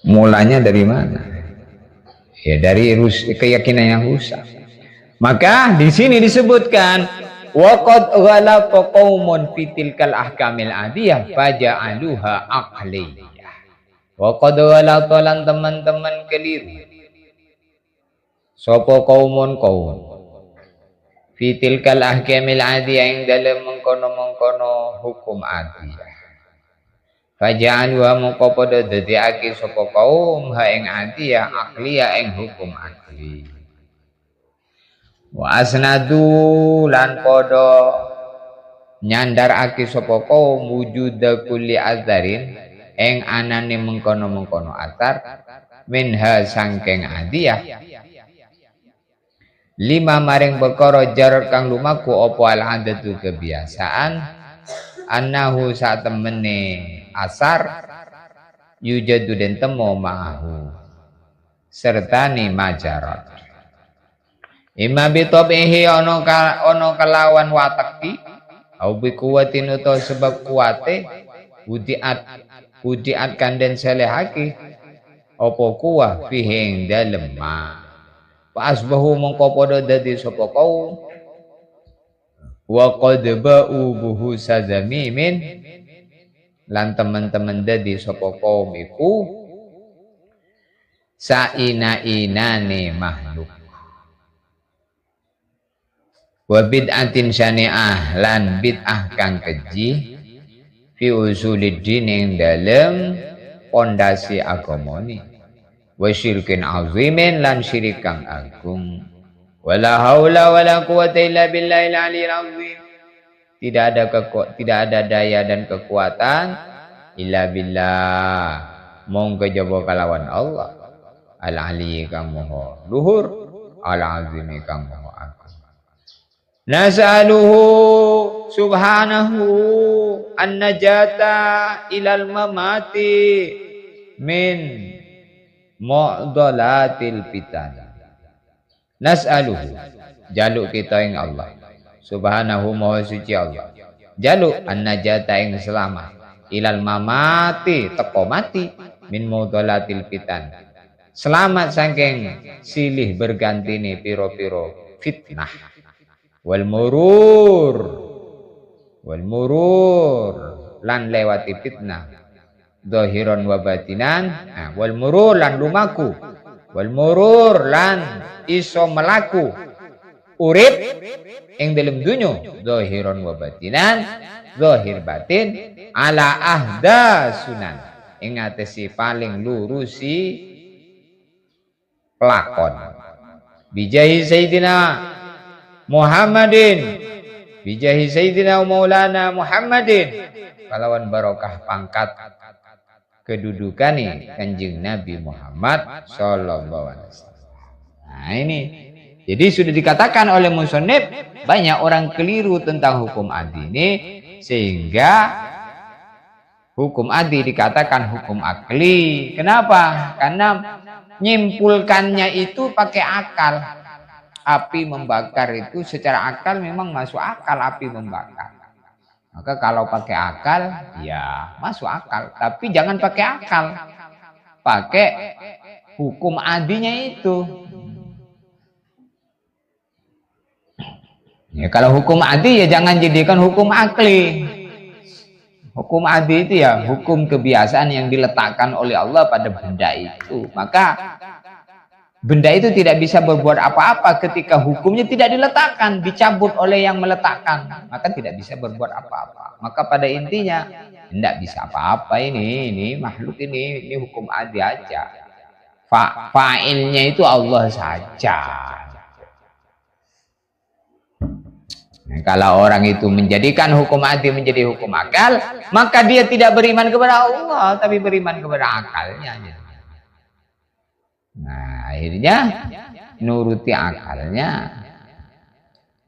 mulanya dari mana? Ya dari keyakinan yang rusak. Maka di sini disebutkan waqad ghalaqa qaumun fitilkal ahkamil adiyah faja'aluha aqliyah. Wa qad walatolan teman-teman keliru sapa kaumun kaum fitil kal ahkamil adiyah yang dalam mengkono-mengkono hukum adiyah. Faja'al wa mongko padha dadekake sapa kaum ha ing adiyah akliyah ing hukum akli. Wa asnadu lan padha nyandarake sapa kaum wujuda kulli azarin eng anane mengkono-mengkono atar minha sangkeng adiyah lima maring perkara jar kang lumaku apa al adatu kebiasaan annahu sak temene asar yujadu den temu ma'ahu sertane majarat imma bi tabihi ana kelawan watakti au bi kuwatin utawa sebab kuwate udiat kanden selehake apa kuwah fihi ing dalem ma fa asbahu mongko padha dadi sapa kaum wa qad ba'u buhu sazamimin lan teman-teman dadi sapa kaum iku saina-inane makhluk wa bid'atin syani'ah lan bid'ah kang keji fi usuliddin ing dalem pondasi agamane wa syirkin azimin lan syirik kang agung wala haula wala quwata illa billahil aliyil azim tidak ada daya dan kekuatan illa billah mong kejaba kalawan Allah al ali kang maha luhur al azim kang maha agung. Nas'aluhu subhanahu an-najata ilal mamati min mu'dalatil fitan. Nas'aluhu jaluk kita ing Allah subhanahu maha suci Allah jaluk an-najata ing selamat ilal mamati teko mati min mu'dalatil fitan selamat saking silih bergantine piro-piro fitnah wal murur lan lewati fitnah zahiran wa batinan wal murur lan lumaku wal murur lan iso melaku urip ing dalam dunya zahiran wa batinan, zahir batin ala ahda sunan ing atesi paling lurusi pelakon bijahi sayyidina Muhammadin, bijahi sayyidina Maulana Muhammadin, kalawan barokah pangkat kedudukan Kanjeng Nabi Muhammad sallallahu alaihi wasallam. Nah ini, jadi sudah dikatakan oleh musannif banyak orang keliru tentang hukum adi ini, sehingga hukum adi dikatakan hukum akli. Kenapa? Karena nyimpulkannya itu pakai akal. Api membakar itu secara akal memang masuk akal api membakar. Maka kalau pakai akal, ya masuk akal. Tapi jangan pakai akal. Pakai hukum adinya itu. Ya kalau hukum adi ya jangan jadikan hukum akli. Hukum adi itu ya hukum kebiasaan yang diletakkan oleh Allah pada benda itu. Maka benda itu tidak bisa berbuat apa-apa ketika hukumnya tidak diletakkan, dicabut oleh yang meletakkan, maka tidak bisa berbuat apa-apa. Maka pada intinya tidak bisa apa-apa ini makhluk ini hukum adi aja. Fa'ilnya itu Allah saja. Nah, kalau orang itu menjadikan hukum adi menjadi hukum akal, maka dia tidak beriman kepada Allah, tapi beriman kepada akalnya. Nah, akhirnya nuruti akalnya.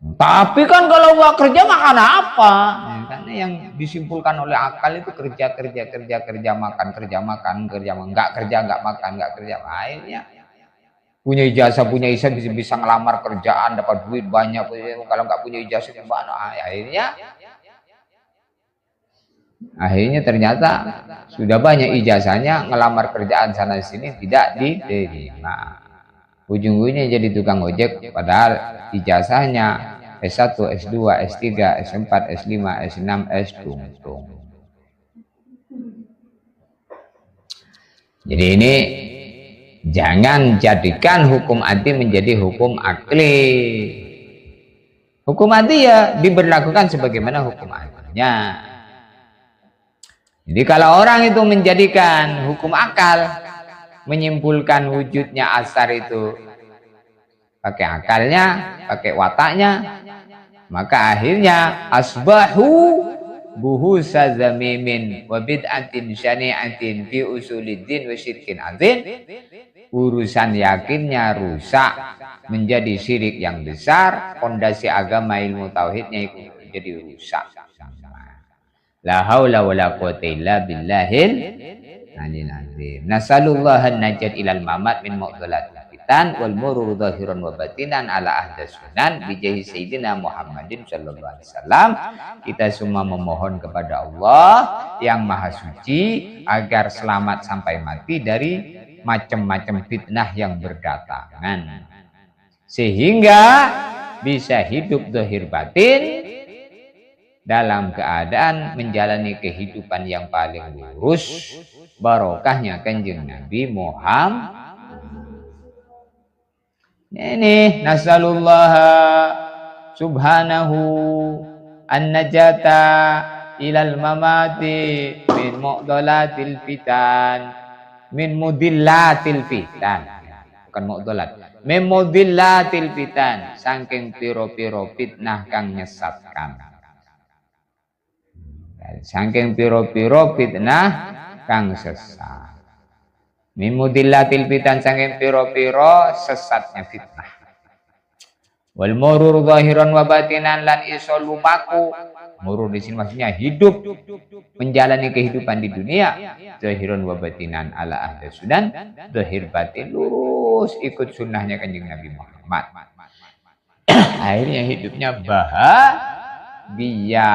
Tapi kan kalau gua kerja makan apa? Ya, karena yang disimpulkan oleh akal itu kerja, makan, nggak kerja, nggak makan, nggak kerja. Akhirnya punya ijazah, bisa ngelamar kerjaan, dapat duit banyak. Kalau nggak punya ijazah gimana? Akhirnya ternyata sudah banyak ijazahnya, ngelamar kerjaan sana sini tidak diterima. Ujung-ujungnya jadi tukang ojek, padahal ijazahnya S1, S2, S3, S4, S5, S6, S tung. Jadi ini jangan jadikan hukum adi menjadi hukum akli. Hukum adi ya diberlakukan sebagaimana hukum adinya. Jadi kalau orang itu menjadikan hukum akal, menyimpulkan wujudnya asar itu pakai akalnya, pakai wataknya, maka akhirnya asbahu buhusa zamimin wa bid'atin syani'atin fi usuliddin wa syirkin azim. Urusan yakinnya rusak, menjadi syirik yang besar, fondasi agama ilmu tauhidnya itu jadi rusak. La haula wala quwwata illa billahil aliyil azim. Nasallallahu an-najat ilal mamat min mu'dhalatil fitan wal murur zahiran wa batinan ala ahdas sunan bi jahi sayyidina Muhammadin sallallahu alaihi wasallam. Kita semua memohon kepada Allah yang Maha Suci agar selamat sampai mati dari macam-macam fitnah yang berdatangan, sehingga bisa hidup zahir batin dalam keadaan menjalani kehidupan yang paling lurus, barokahnya Kanjeng Nabi Muhammad. Ini nasallallahu subhanahu an-najata ilal mamati min mu'dhalatil fitan, min mudillatil fitan, bukan mu'dhalat, min mudillatil fitan, saking piro-piro fitnah kang nyesatkan. Saking piro-piro fitnah kang sesat. Mimudillatil fitan, saking piro-piro sesatnya fitnah. Wal murur zahiran wa batinan, lan iso lumaku. Murur di sini maksudnya hidup, menjalani kehidupan di dunia, zahiran wa batinan ala ahli sunan, zahir batin lurus ikut sunnahnya Kanjeng Nabi Muhammad. Akhirnya hidupnya bahagia.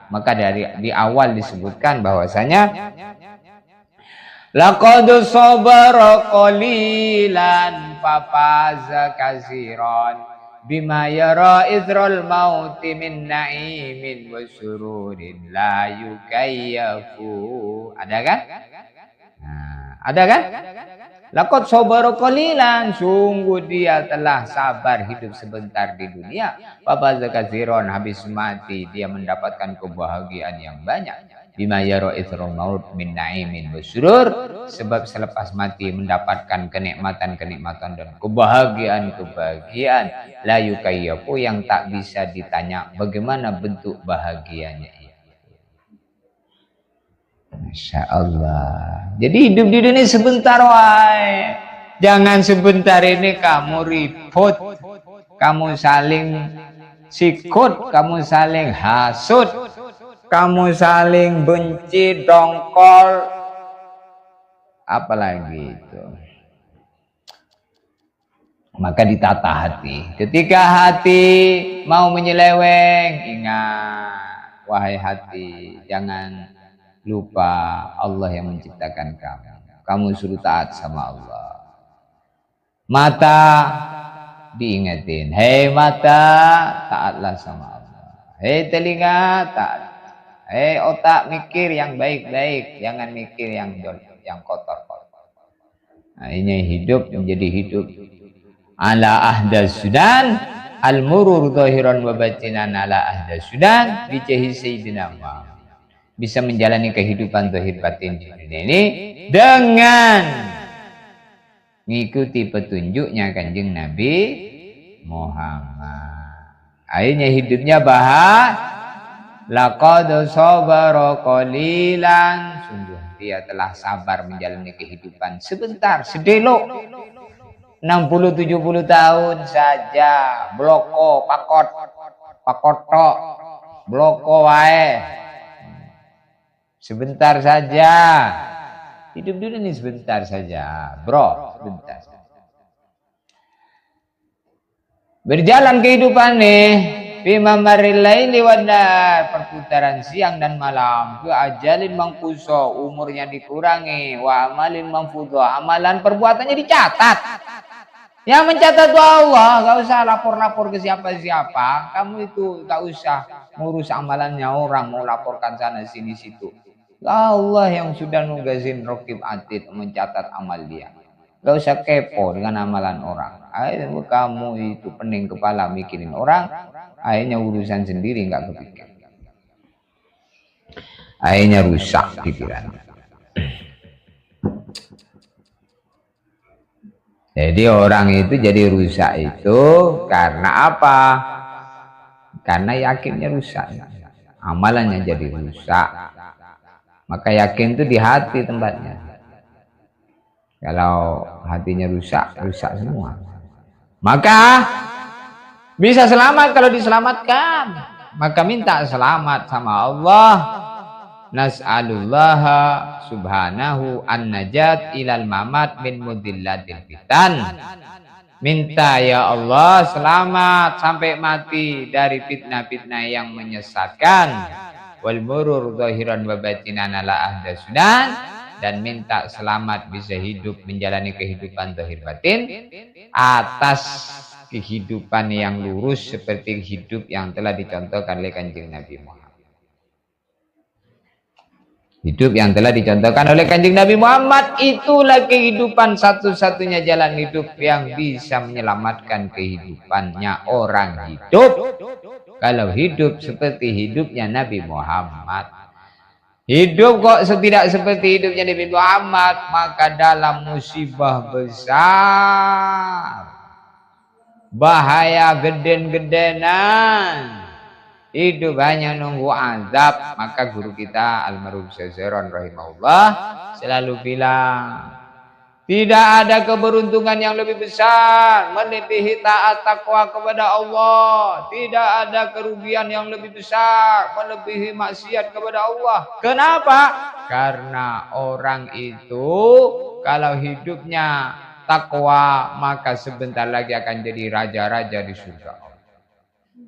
Maka di awal disebutkan bahwasanya laqad sabara qalilan fafaza katsiran bima yara idral mauti min na'imin wa sururin la yukayyafu. Ada kan? Nah, ada kan? Laqad sabara qalilan, sungguh dia telah sabar hidup sebentar di dunia. Fafaza katsiran, habis mati dia mendapatkan kebahagiaan yang banyak. Bima yara itsral maut min na'imin wasurur, sebab selepas mati mendapatkan kenikmatan-kenikmatan dan kebahagiaan-kebahagiaan la yukayyafu, yang tak bisa ditanya bagaimana bentuk bahagianya. Masya Allah. Jadi hidup di dunia sebentar wae. Jangan sebentar ini kamu ribut, kamu saling sikut, kamu saling hasut, kamu saling benci, dongkol, apalagi itu. Maka ditata hati. Ketika hati mau menyeleweng, ingat, wahai hati, jangan lupa Allah yang menciptakan kamu. Kamu suruh taat sama Allah. Mata diingetin, hei mata, taatlah sama Allah. Hei telinga, taat. Hei otak, mikir yang baik-baik, jangan mikir yang kotor-kotor. Nah, ini hidup menjadi hidup ala ahdas sudan, al-murur zahiran wa batinan ala ahdas sudan, bijahi sayyidina Muhammad. Bisa menjalani kehidupan zahir batin di dunia ini dengan mengikuti petunjuknya Kanjeng Nabi Muhammad. Akhirnya hidupnya laqad sabara qalilan, sungguh dia telah sabar menjalani kehidupan sebentar, sedelok 60-70 tahun saja, bloko pakotok bloko wae. Sebentar saja. Hidup dunia ini sebentar saja, bro, sebentar saja. Berjalan kehidupan nih, bima maril laili wan nahar, perputaran siang dan malam, ke ajalin mangkuso, umurnya dikurangi, wa amalin mangfudho, amalan perbuatannya dicatat. Yang mencatat itu Allah, gak usah lapor-lapor ke siapa-siapa. Kamu itu gak usah ngurus amalannya orang, mau laporkan sana sini situ. Allah yang sudah nugasin Raqib Atid mencatat amal dia. Gak usah kepo dengan amalan orang. Akhirnya kamu itu pening kepala mikirin orang, akhirnya urusan sendiri gak kepikir. Akhirnya rusak pikiran. Jadi orang itu jadi rusak itu karena apa? Karena yakinnya rusak. Amalannya jadi rusak. Maka yakin itu di hati tempatnya. Kalau hatinya rusak, rusak semua. Maka bisa selamat kalau diselamatkan. Maka minta selamat sama Allah. Nas'alullah subhanahu an-najat ilal mamat min mudillatil fitan. Minta ya Allah selamat sampai mati dari fitnah-fitnah yang menyesatkan. Wal murur zahiran wa batinan ala ahdasunan, dan minta selamat bisa hidup menjalani kehidupan zahir batin atas kehidupan yang lurus seperti hidup yang telah dicontohkan oleh Kanjeng Nabi Muhammad. Hidup yang telah dicontohkan oleh Kanjeng Nabi Muhammad, itulah kehidupan satu-satunya jalan hidup yang bisa menyelamatkan kehidupannya orang hidup. Kalau hidup seperti hidupnya Nabi Muhammad, hidup kok tidak seperti hidupnya Nabi Muhammad, maka dalam musibah besar, bahaya geden-gedenan, hidup hanya nunggu azab. Maka guru kita almarhum Syaikhron rahimahullah selalu bilang, tidak ada keberuntungan yang lebih besar melebihi taat takwa kepada Allah. Tidak ada kerugian yang lebih besar melebihi maksiat kepada Allah. Kenapa? Karena orang itu kalau hidupnya takwa, maka sebentar lagi akan jadi raja-raja di surga.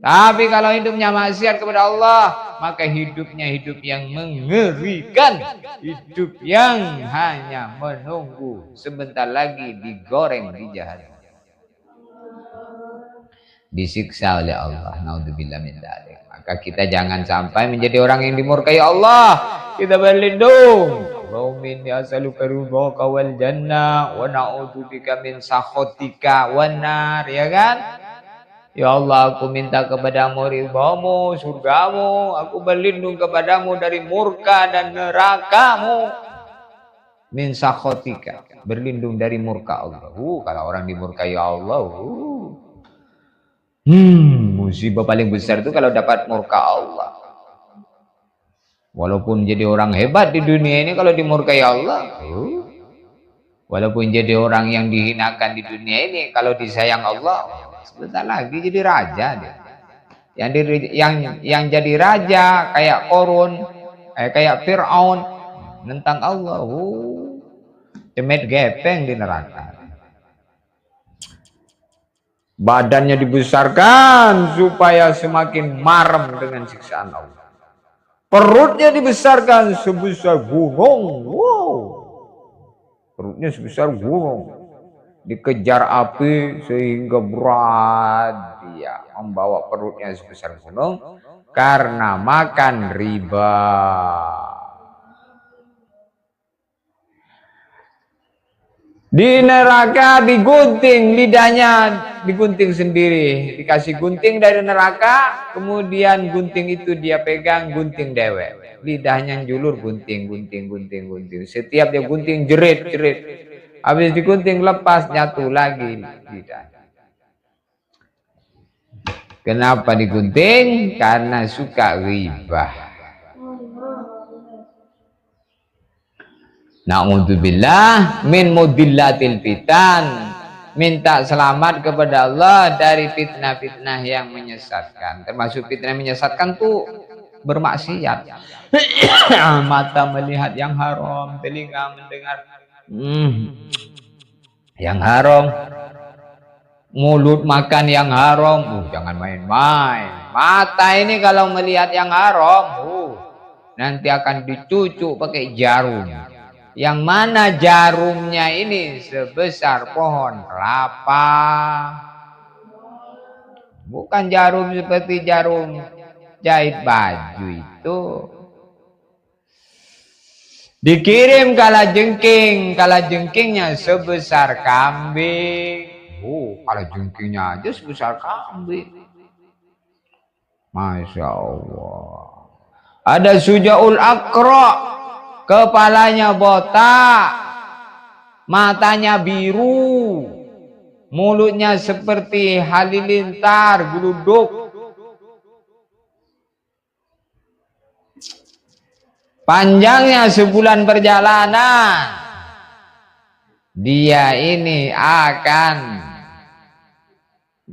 Tapi kalau hidupnya maksiat kepada Allah, maka hidupnya hidup yang mengerikan, hidup yang hanya menunggu sebentar lagi digoreng di jahanam, disiksa oleh Allah. Naudzubillah min dzalik. Maka kita jangan sampai menjadi orang yang dimurkai Allah. Kita berlindung Allahumma inni as'aluka ridhaka wal jannah wa na'udzubika min sakhatika wan nar, ya kan? Ya Allah, aku minta kepadamu ridhamu, surgamu, aku berlindung kepadamu dari murka dan nerakamu. Min sakhatika, berlindung dari murka Allah. Kalau orang dimurkai Allah, musibah paling besar itu kalau dapat murka Allah. Walaupun jadi orang hebat di dunia ini, kalau dimurkai Allah, walaupun jadi orang yang dihinakan di dunia ini, kalau disayang Allah, sebentar lagi jadi raja dia. Yang jadi raja kayak Korun, kayak Fir'aun, nentang Allah, cemet gepeng di neraka. Badannya dibesarkan supaya semakin marem dengan siksaan Allah. Perutnya dibesarkan sebesar gunung. Perutnya sebesar gunung. Dikejar api sehingga berat dia membawa perutnya sebesar gunung karena makan riba. Di neraka digunting lidahnya, digunting sendiri, dikasih gunting dari neraka, kemudian gunting itu dia pegang, gunting dewek, lidahnya julur, gunting. Setiap dia gunting jerit, habis digunting lepas, nyatu lagi lidahnya. Kenapa digunting? Karena suka ribah. Na'udzubillah min mudillatil fitan. Minta selamat kepada Allah dari fitnah-fitnah yang menyesatkan. Termasuk fitnah yang menyesatkan tuh bermaksiat. Mata melihat yang haram, telinga mendengar yang haram, mulut makan yang haram. Jangan main-main. Mata ini kalau melihat yang haram, nanti akan dicucuk pakai jarum. Yang mana jarumnya ini sebesar pohon kelapa. Bukan jarum seperti jarum jahit baju itu. Dikirim kalajengkingnya sebesar kambing. Kalajengkingnya aja sebesar kambing. Masya Allah. Ada Sujaul Aqra. Kepalanya botak, matanya biru, mulutnya seperti halilintar, geluduk. Panjangnya sebulan perjalanan. Dia ini akan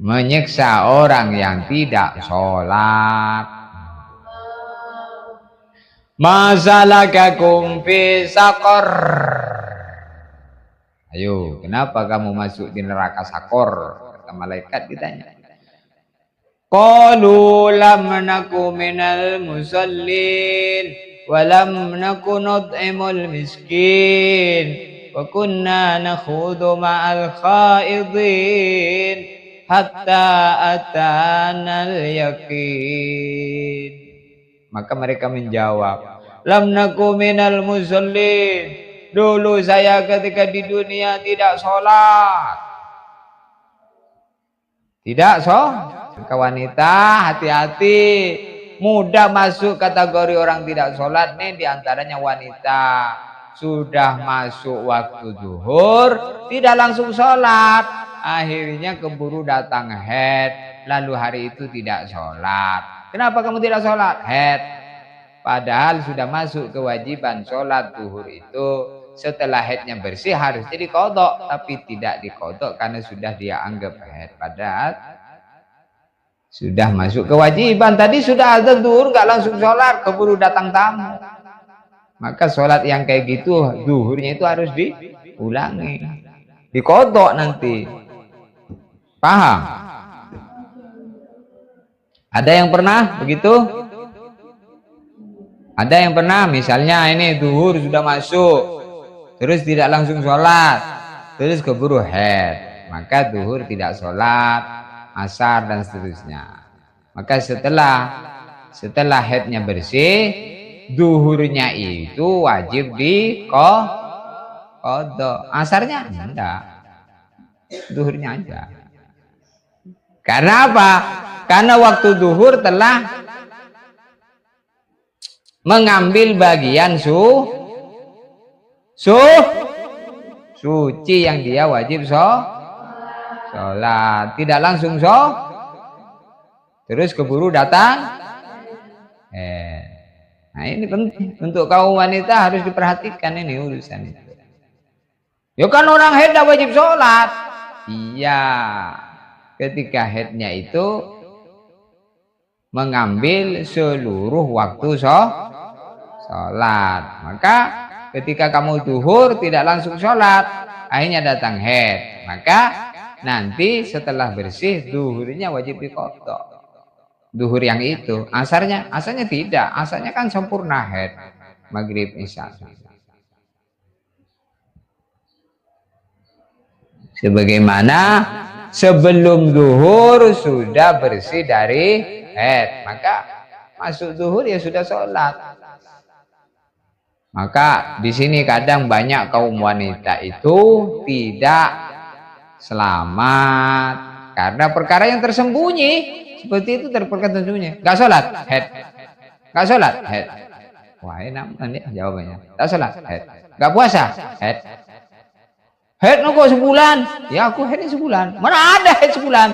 menyiksa orang yang tidak sholat. Masalakakum fi sakor. Ayo, kenapa kamu masuk di neraka sakor? Kata malaikat ditanya. Qalu lam naku minal musallin wa lam naku nut'imul miskin wa kunna nakhudu ma'al khaidin hatta atana al-yaqin. Maka mereka menjawab, lam naku minal musallin. Dulu saya ketika di dunia tidak sholat. Tidak sholat. Wanita hati-hati, mudah masuk kategori orang tidak sholat nih, diantaranya wanita. Sudah masuk waktu zuhur, tidak langsung sholat. Akhirnya keburu datang haid, lalu hari itu tidak sholat. Kenapa kamu tidak sholat? Haid. Padahal sudah masuk kewajiban sholat zuhur itu. Setelah haidnya bersih harus jadi kodok. Tapi tidak dikodok karena sudah dia anggap haid. Padahal sudah masuk kewajiban. Tadi sudah azan zuhur gak langsung sholat. Keburu datang tamu. Maka sholat yang kayak gitu zuhurnya itu harus diulangi. Dikodok nanti. Paham? Ada yang pernah begitu? Ada yang pernah misalnya ini zuhur sudah masuk, terus tidak langsung sholat, terus keburu haid, maka zuhur tidak sholat, asar dan seterusnya. Maka setelah haidnya bersih, duhurnya itu wajib di qadha. Asarnya enggak. Duhurnya aja. Karena apa? Karena waktu duhur telah mengambil bagian suci yang dia wajib sholat. Tidak langsung terus keburu datang. Nah ini penting untuk kaum wanita, harus diperhatikan ini urusan itu. Ya kan orang haid tidak wajib sholat. Iya, ketika haidnya itu mengambil seluruh waktu sholat, maka ketika kamu duhur tidak langsung sholat, akhirnya datang haid, maka nanti setelah bersih duhurnya wajib diqadha. Duhur yang itu, asarnya tidak, asarnya kan sempurna haid, maghrib isya. Sebagaimana sebelum duhur sudah bersih dari haid, maka masuk duhur ya sudah sholat. Maka di sini kadang banyak kaum wanita itu tidak selamat karena perkara yang tersembunyi. Seperti itu perkara tersembunyi. Gak sholat, haid. Gak sholat, haid. Wah enak nanti jawabannya. Gak sholat, haid. Gak puasa, haid. Haid kok sebulan? Ya aku haid sebulan. Mana ada haid sebulan?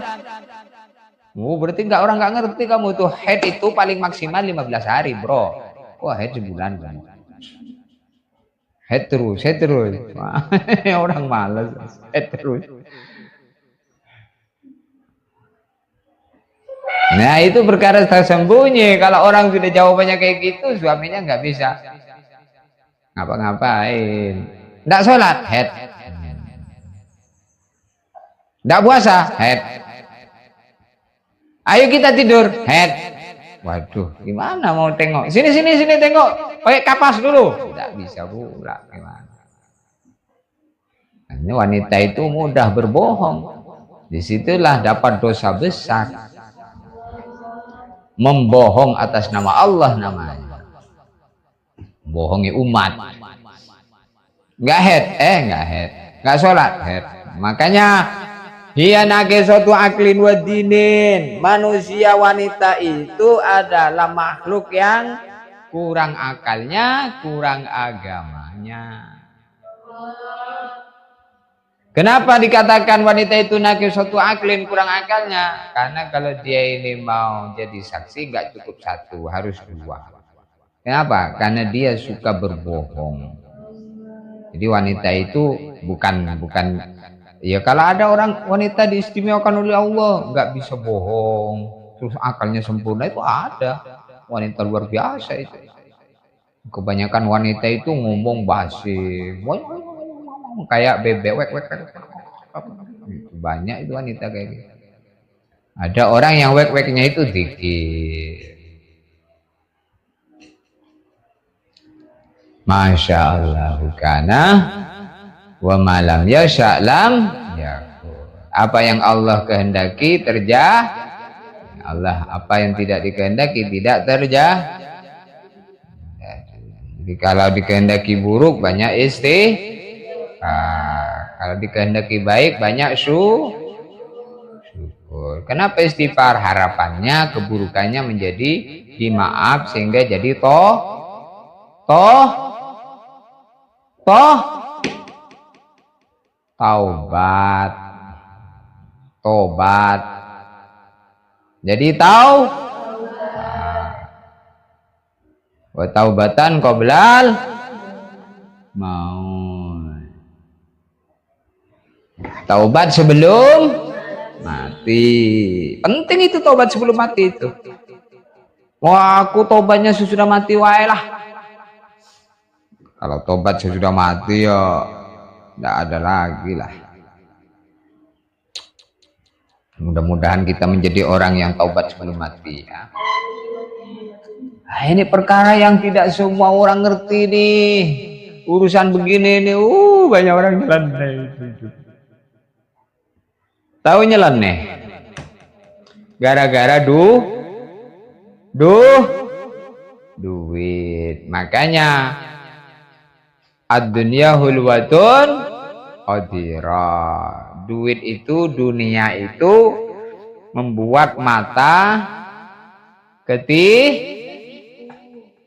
Oh berarti orang nggak ngerti kamu tuh. Haid itu paling maksimal 15 hari bro. Kok haid sebulan kan? Haid terus. Wah, orang malas haid terus. Nah itu perkara tersembunyi. Kalau orang sudah jawabannya kayak gitu, suaminya nggak bisa ngapa-ngapain. Nggak sholat, haid. Nggak puasa, haid. Ayo kita tidur, haid. Waduh, gimana mau tengok? Sini tengok. Pakai kapas dulu. Nggak bisa pula, gimana? Ini wanita itu mudah berbohong. Disitulah dapat dosa besar. Membohong atas nama Allah namanya. Bohongi umat. Nggak haid, nggak sholat, haid. Makanya hiya naqisatu aklin wa dinin. Manusia wanita itu adalah makhluk yang kurang akalnya, kurang agamanya. Kenapa dikatakan wanita itu naqisatu aklin, kurang akalnya? Karena kalau dia ini mau jadi saksi nggak cukup satu, harus dua. Kenapa? Karena dia suka berbohong. Jadi wanita itu bukan ya kalau ada orang wanita diistimewakan oleh Allah nggak bisa bohong, terus akalnya sempurna, itu ada wanita luar biasa itu. Kebanyakan wanita itu ngomong basi, kayak bebek wek. Banyak itu wanita kayak gitu. Ada orang yang wek-weknya itu dikit. Masya Allah kana wa malam yasha lam yakun. Apa yang Allah kehendaki terjadi. Allah apa yang tidak dikehendaki tidak terjadi. Jadi kalau dikehendaki buruk banyak kalau dikehendaki baik banyak syukur. Kenapa istighfar? Harapannya keburukannya menjadi dimaaf sehingga jadi tobat. Jadi wa taubatan qoblal maut. Taubat sebelum mati. Penting itu taubat sebelum mati itu. Wah, aku taubatnya sesudah mati wae lah. Kalau taubat sesudah mati ya tidak ada lagi lah. Mudah-mudahan kita menjadi orang yang taubat sebelum mati ya. Nah, ini perkara yang tidak semua orang ngerti nih. Urusan begini nih, banyak orang nyeleneh. Tahu nyeleneh? Gara-gara duit. Makanya ad-dunya hulwatun qadira. Duit itu, dunia itu membuat mata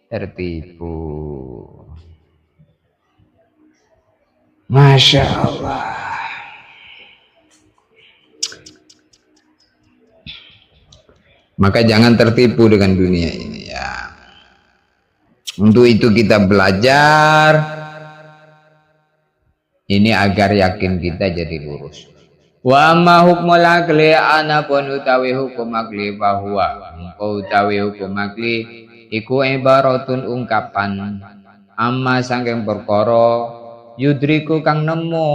tertipu. Masya Allah. Maka jangan tertipu dengan dunia ini ya. Untuk itu kita belajar ini agar yakin kita jadi lurus. Wa amma hukmul akli anapun utawi hukum akli bahwa utawi hukum akli iku ibaratun ungkapan amma saking perkara yudriku kang nemu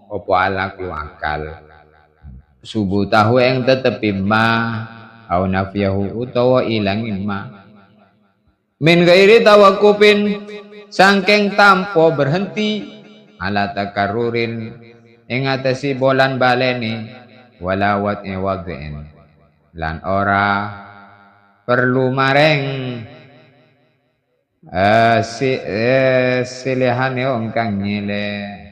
apa alakul akal subuh tahu yang tetepi ma au nafiyahu utawa ilangin ma min gairi tawakupin saking tampo berhenti ala takarurin ing atasi bolan baleni walawat wadin lan ora perlu mareng silihane kang nyile.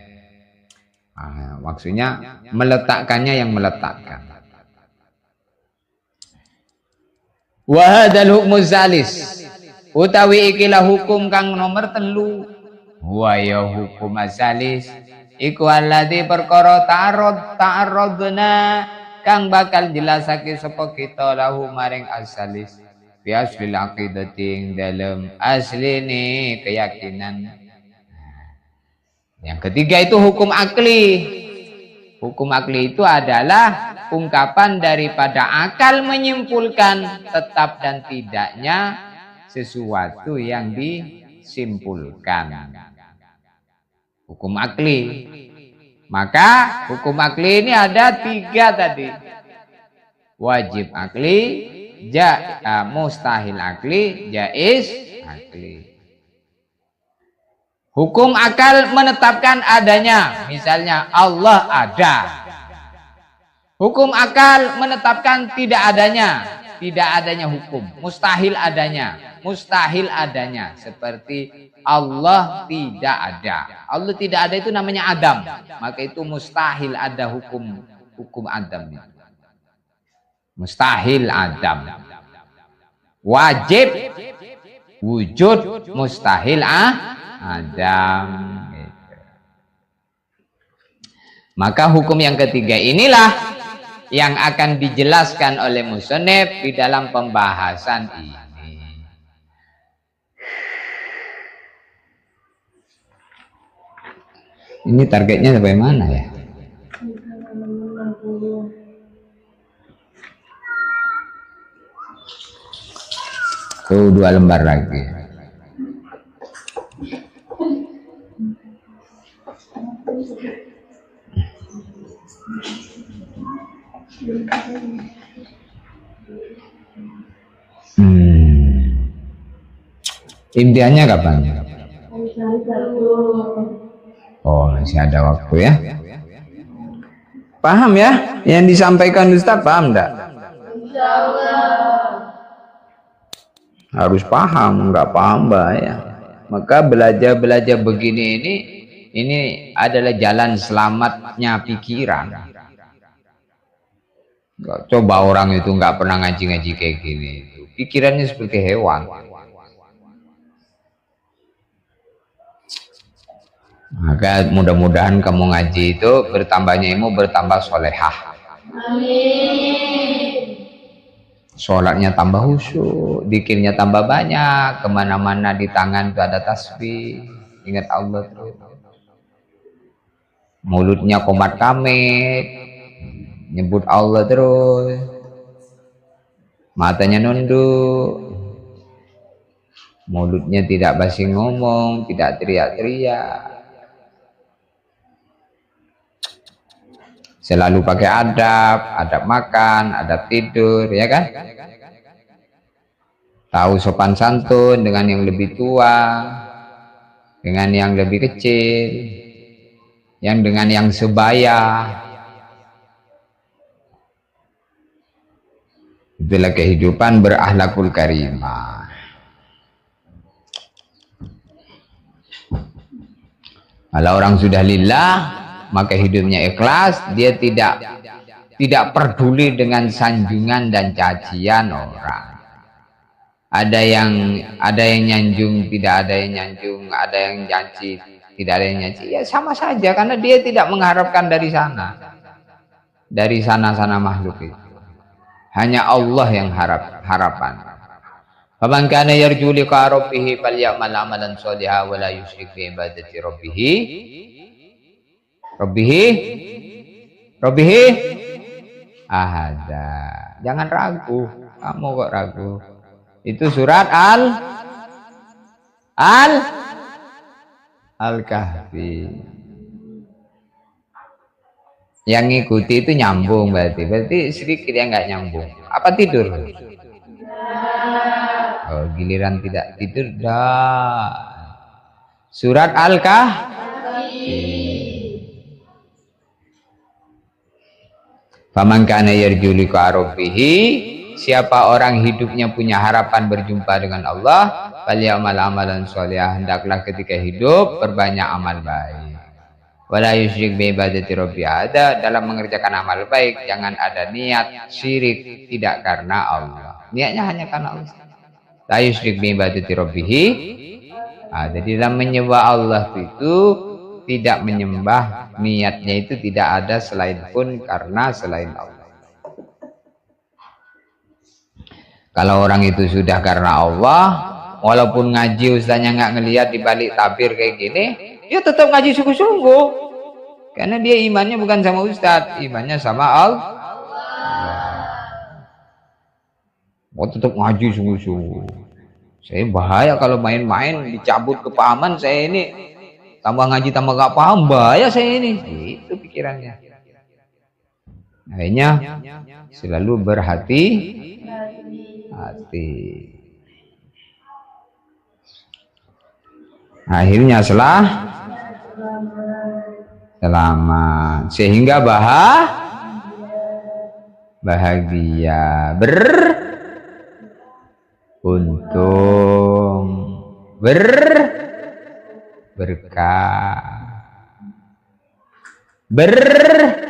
Maksudnya meletakkannya yang meletakkan. Wa hadzal hukmu zalis utawi ikilah hukum kang nomor 3 wa ya hukum azalis iku alladzi perkara ta'arradna kang bakal jelasake sapa kita lahu maring azalis fi aslil aqidati dalam asline keyakinan. Yang ketiga itu hukum akli. Hukum akli itu adalah ungkapan daripada akal menyimpulkan tetap dan tidaknya sesuatu yang disimpulkan. Hukum akli. Maka hukum akli ini ada 3 tadi. Wajib akli, mustahil akli, jaiz akli. Hukum akal menetapkan adanya, misalnya Allah ada. Hukum akal menetapkan tidak adanya hukum, mustahil adanya, seperti Allah tidak ada. Allah tidak ada itu namanya Adam, maka itu mustahil ada hukum Adam. Mustahil Adam. Wajib wujud, mustahil Adam. Maka hukum yang ketiga inilah yang akan dijelaskan oleh musannif di dalam pembahasan ini. Ini targetnya sampai mana ya? Tuh 2 lembar lagi. Imtihannya kapan? Oh, masih ada waktu ya. Paham ya? Yang disampaikan Ustaz paham enggak? Harus paham, enggak paham bahaya. Maka belajar begini ini adalah jalan selamatnya pikiran. Coba orang itu nggak pernah ngaji kayak gini, pikirannya seperti hewan. Maka mudah-mudahan kamu ngaji itu bertambahnya ilmu, bertambah solehah. Amin. Sholatnya tambah khusyuk, zikirnya tambah banyak, kemana-mana di tangan itu ada tasbih, ingat Allah terus. Mulutnya komat kamit, nyebut Allah terus, matanya nunduk, mulutnya tidak basi ngomong, tidak teriak-teriak, selalu pakai adab makan, adab tidur, ya kan? Tahu sopan santun dengan yang lebih tua, dengan yang lebih kecil, yang dengan yang sebaya. Itulah kehidupan berakhlakul karimah. Kalau orang sudah lillah, maka hidupnya ikhlas, dia tidak peduli dengan sanjungan dan cacian orang. Ada yang nyanjung, tidak ada yang nyanjung, ada yang nyanci, tidak ada yang nyanci. Ya sama saja, karena dia tidak mengharapkan dari sana makhluk itu. Hanya Allah yang harapan. Faman kana yarju liqa rabbih falyamal amalan sholihan wa la yusyrik bi ibadati rabbih ahada. Jangan ragu. Kamu kok ragu? Itu surat Al-Kahfi. Yang ngikuti itu nyambung berarti sedikit yang nggak nyambung. Apa tidur? Oh, giliran tidak tidur dah. Surat Al-Kahfi. Faman kana yarju liqa rabbih, siapa orang hidupnya punya harapan berjumpa dengan Allah, falyamal amalan sholihan, hendaklah ketika hidup perbanyak amal baik. Wala yusyrik bi ibadati rabbih ahada, dalam mengerjakan amal baik jangan ada niat syirik, tidak karena Allah. Niatnya hanya karena Allah. La yusyrik bi ibadati rabbih. Jadi dalam menyembah Allah itu tidak menyembah, niatnya itu tidak ada selain pun karena selain Allah. Kalau orang itu sudah karena Allah, walaupun ngaji ustaznya nggak ngelihat di balik tabir kayak gini, dia tetap ngaji sungguh-sungguh. Karena dia imannya bukan sama ustaz, imannya sama Allah. Oh, tetap ngaji sungguh-sungguh. Saya bahaya kalau main-main dicabut kepahaman saya ini. Tambah ngaji tambah gak paham, bahaya saya ini. Itu pikirannya. Akhirnya selalu berhati-hati. Akhirnya selamat, sehingga bahagia, beruntung, berkah, bermanfaat,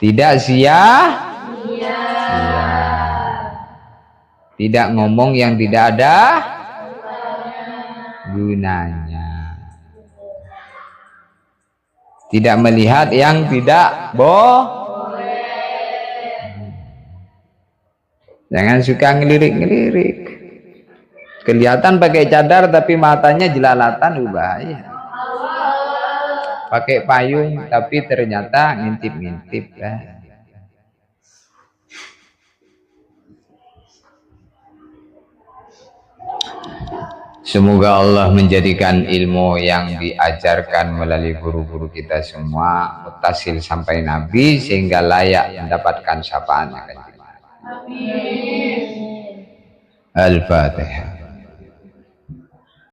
tidak sia-sia, tidak ngomong yang tidak ada gunanya, tidak melihat yang tidak boleh. Jangan suka ngelirik-ngelirik. Kelihatan pakai cadar tapi matanya jelalatan, bahaya. Pakai payung tapi ternyata ngintip-ngintip lah. Semoga Allah menjadikan ilmu yang diajarkan melalui guru-guru kita semua mutasil sampai Nabi sehingga layak mendapatkan syafaatnya. Amin. Al-Fatihah.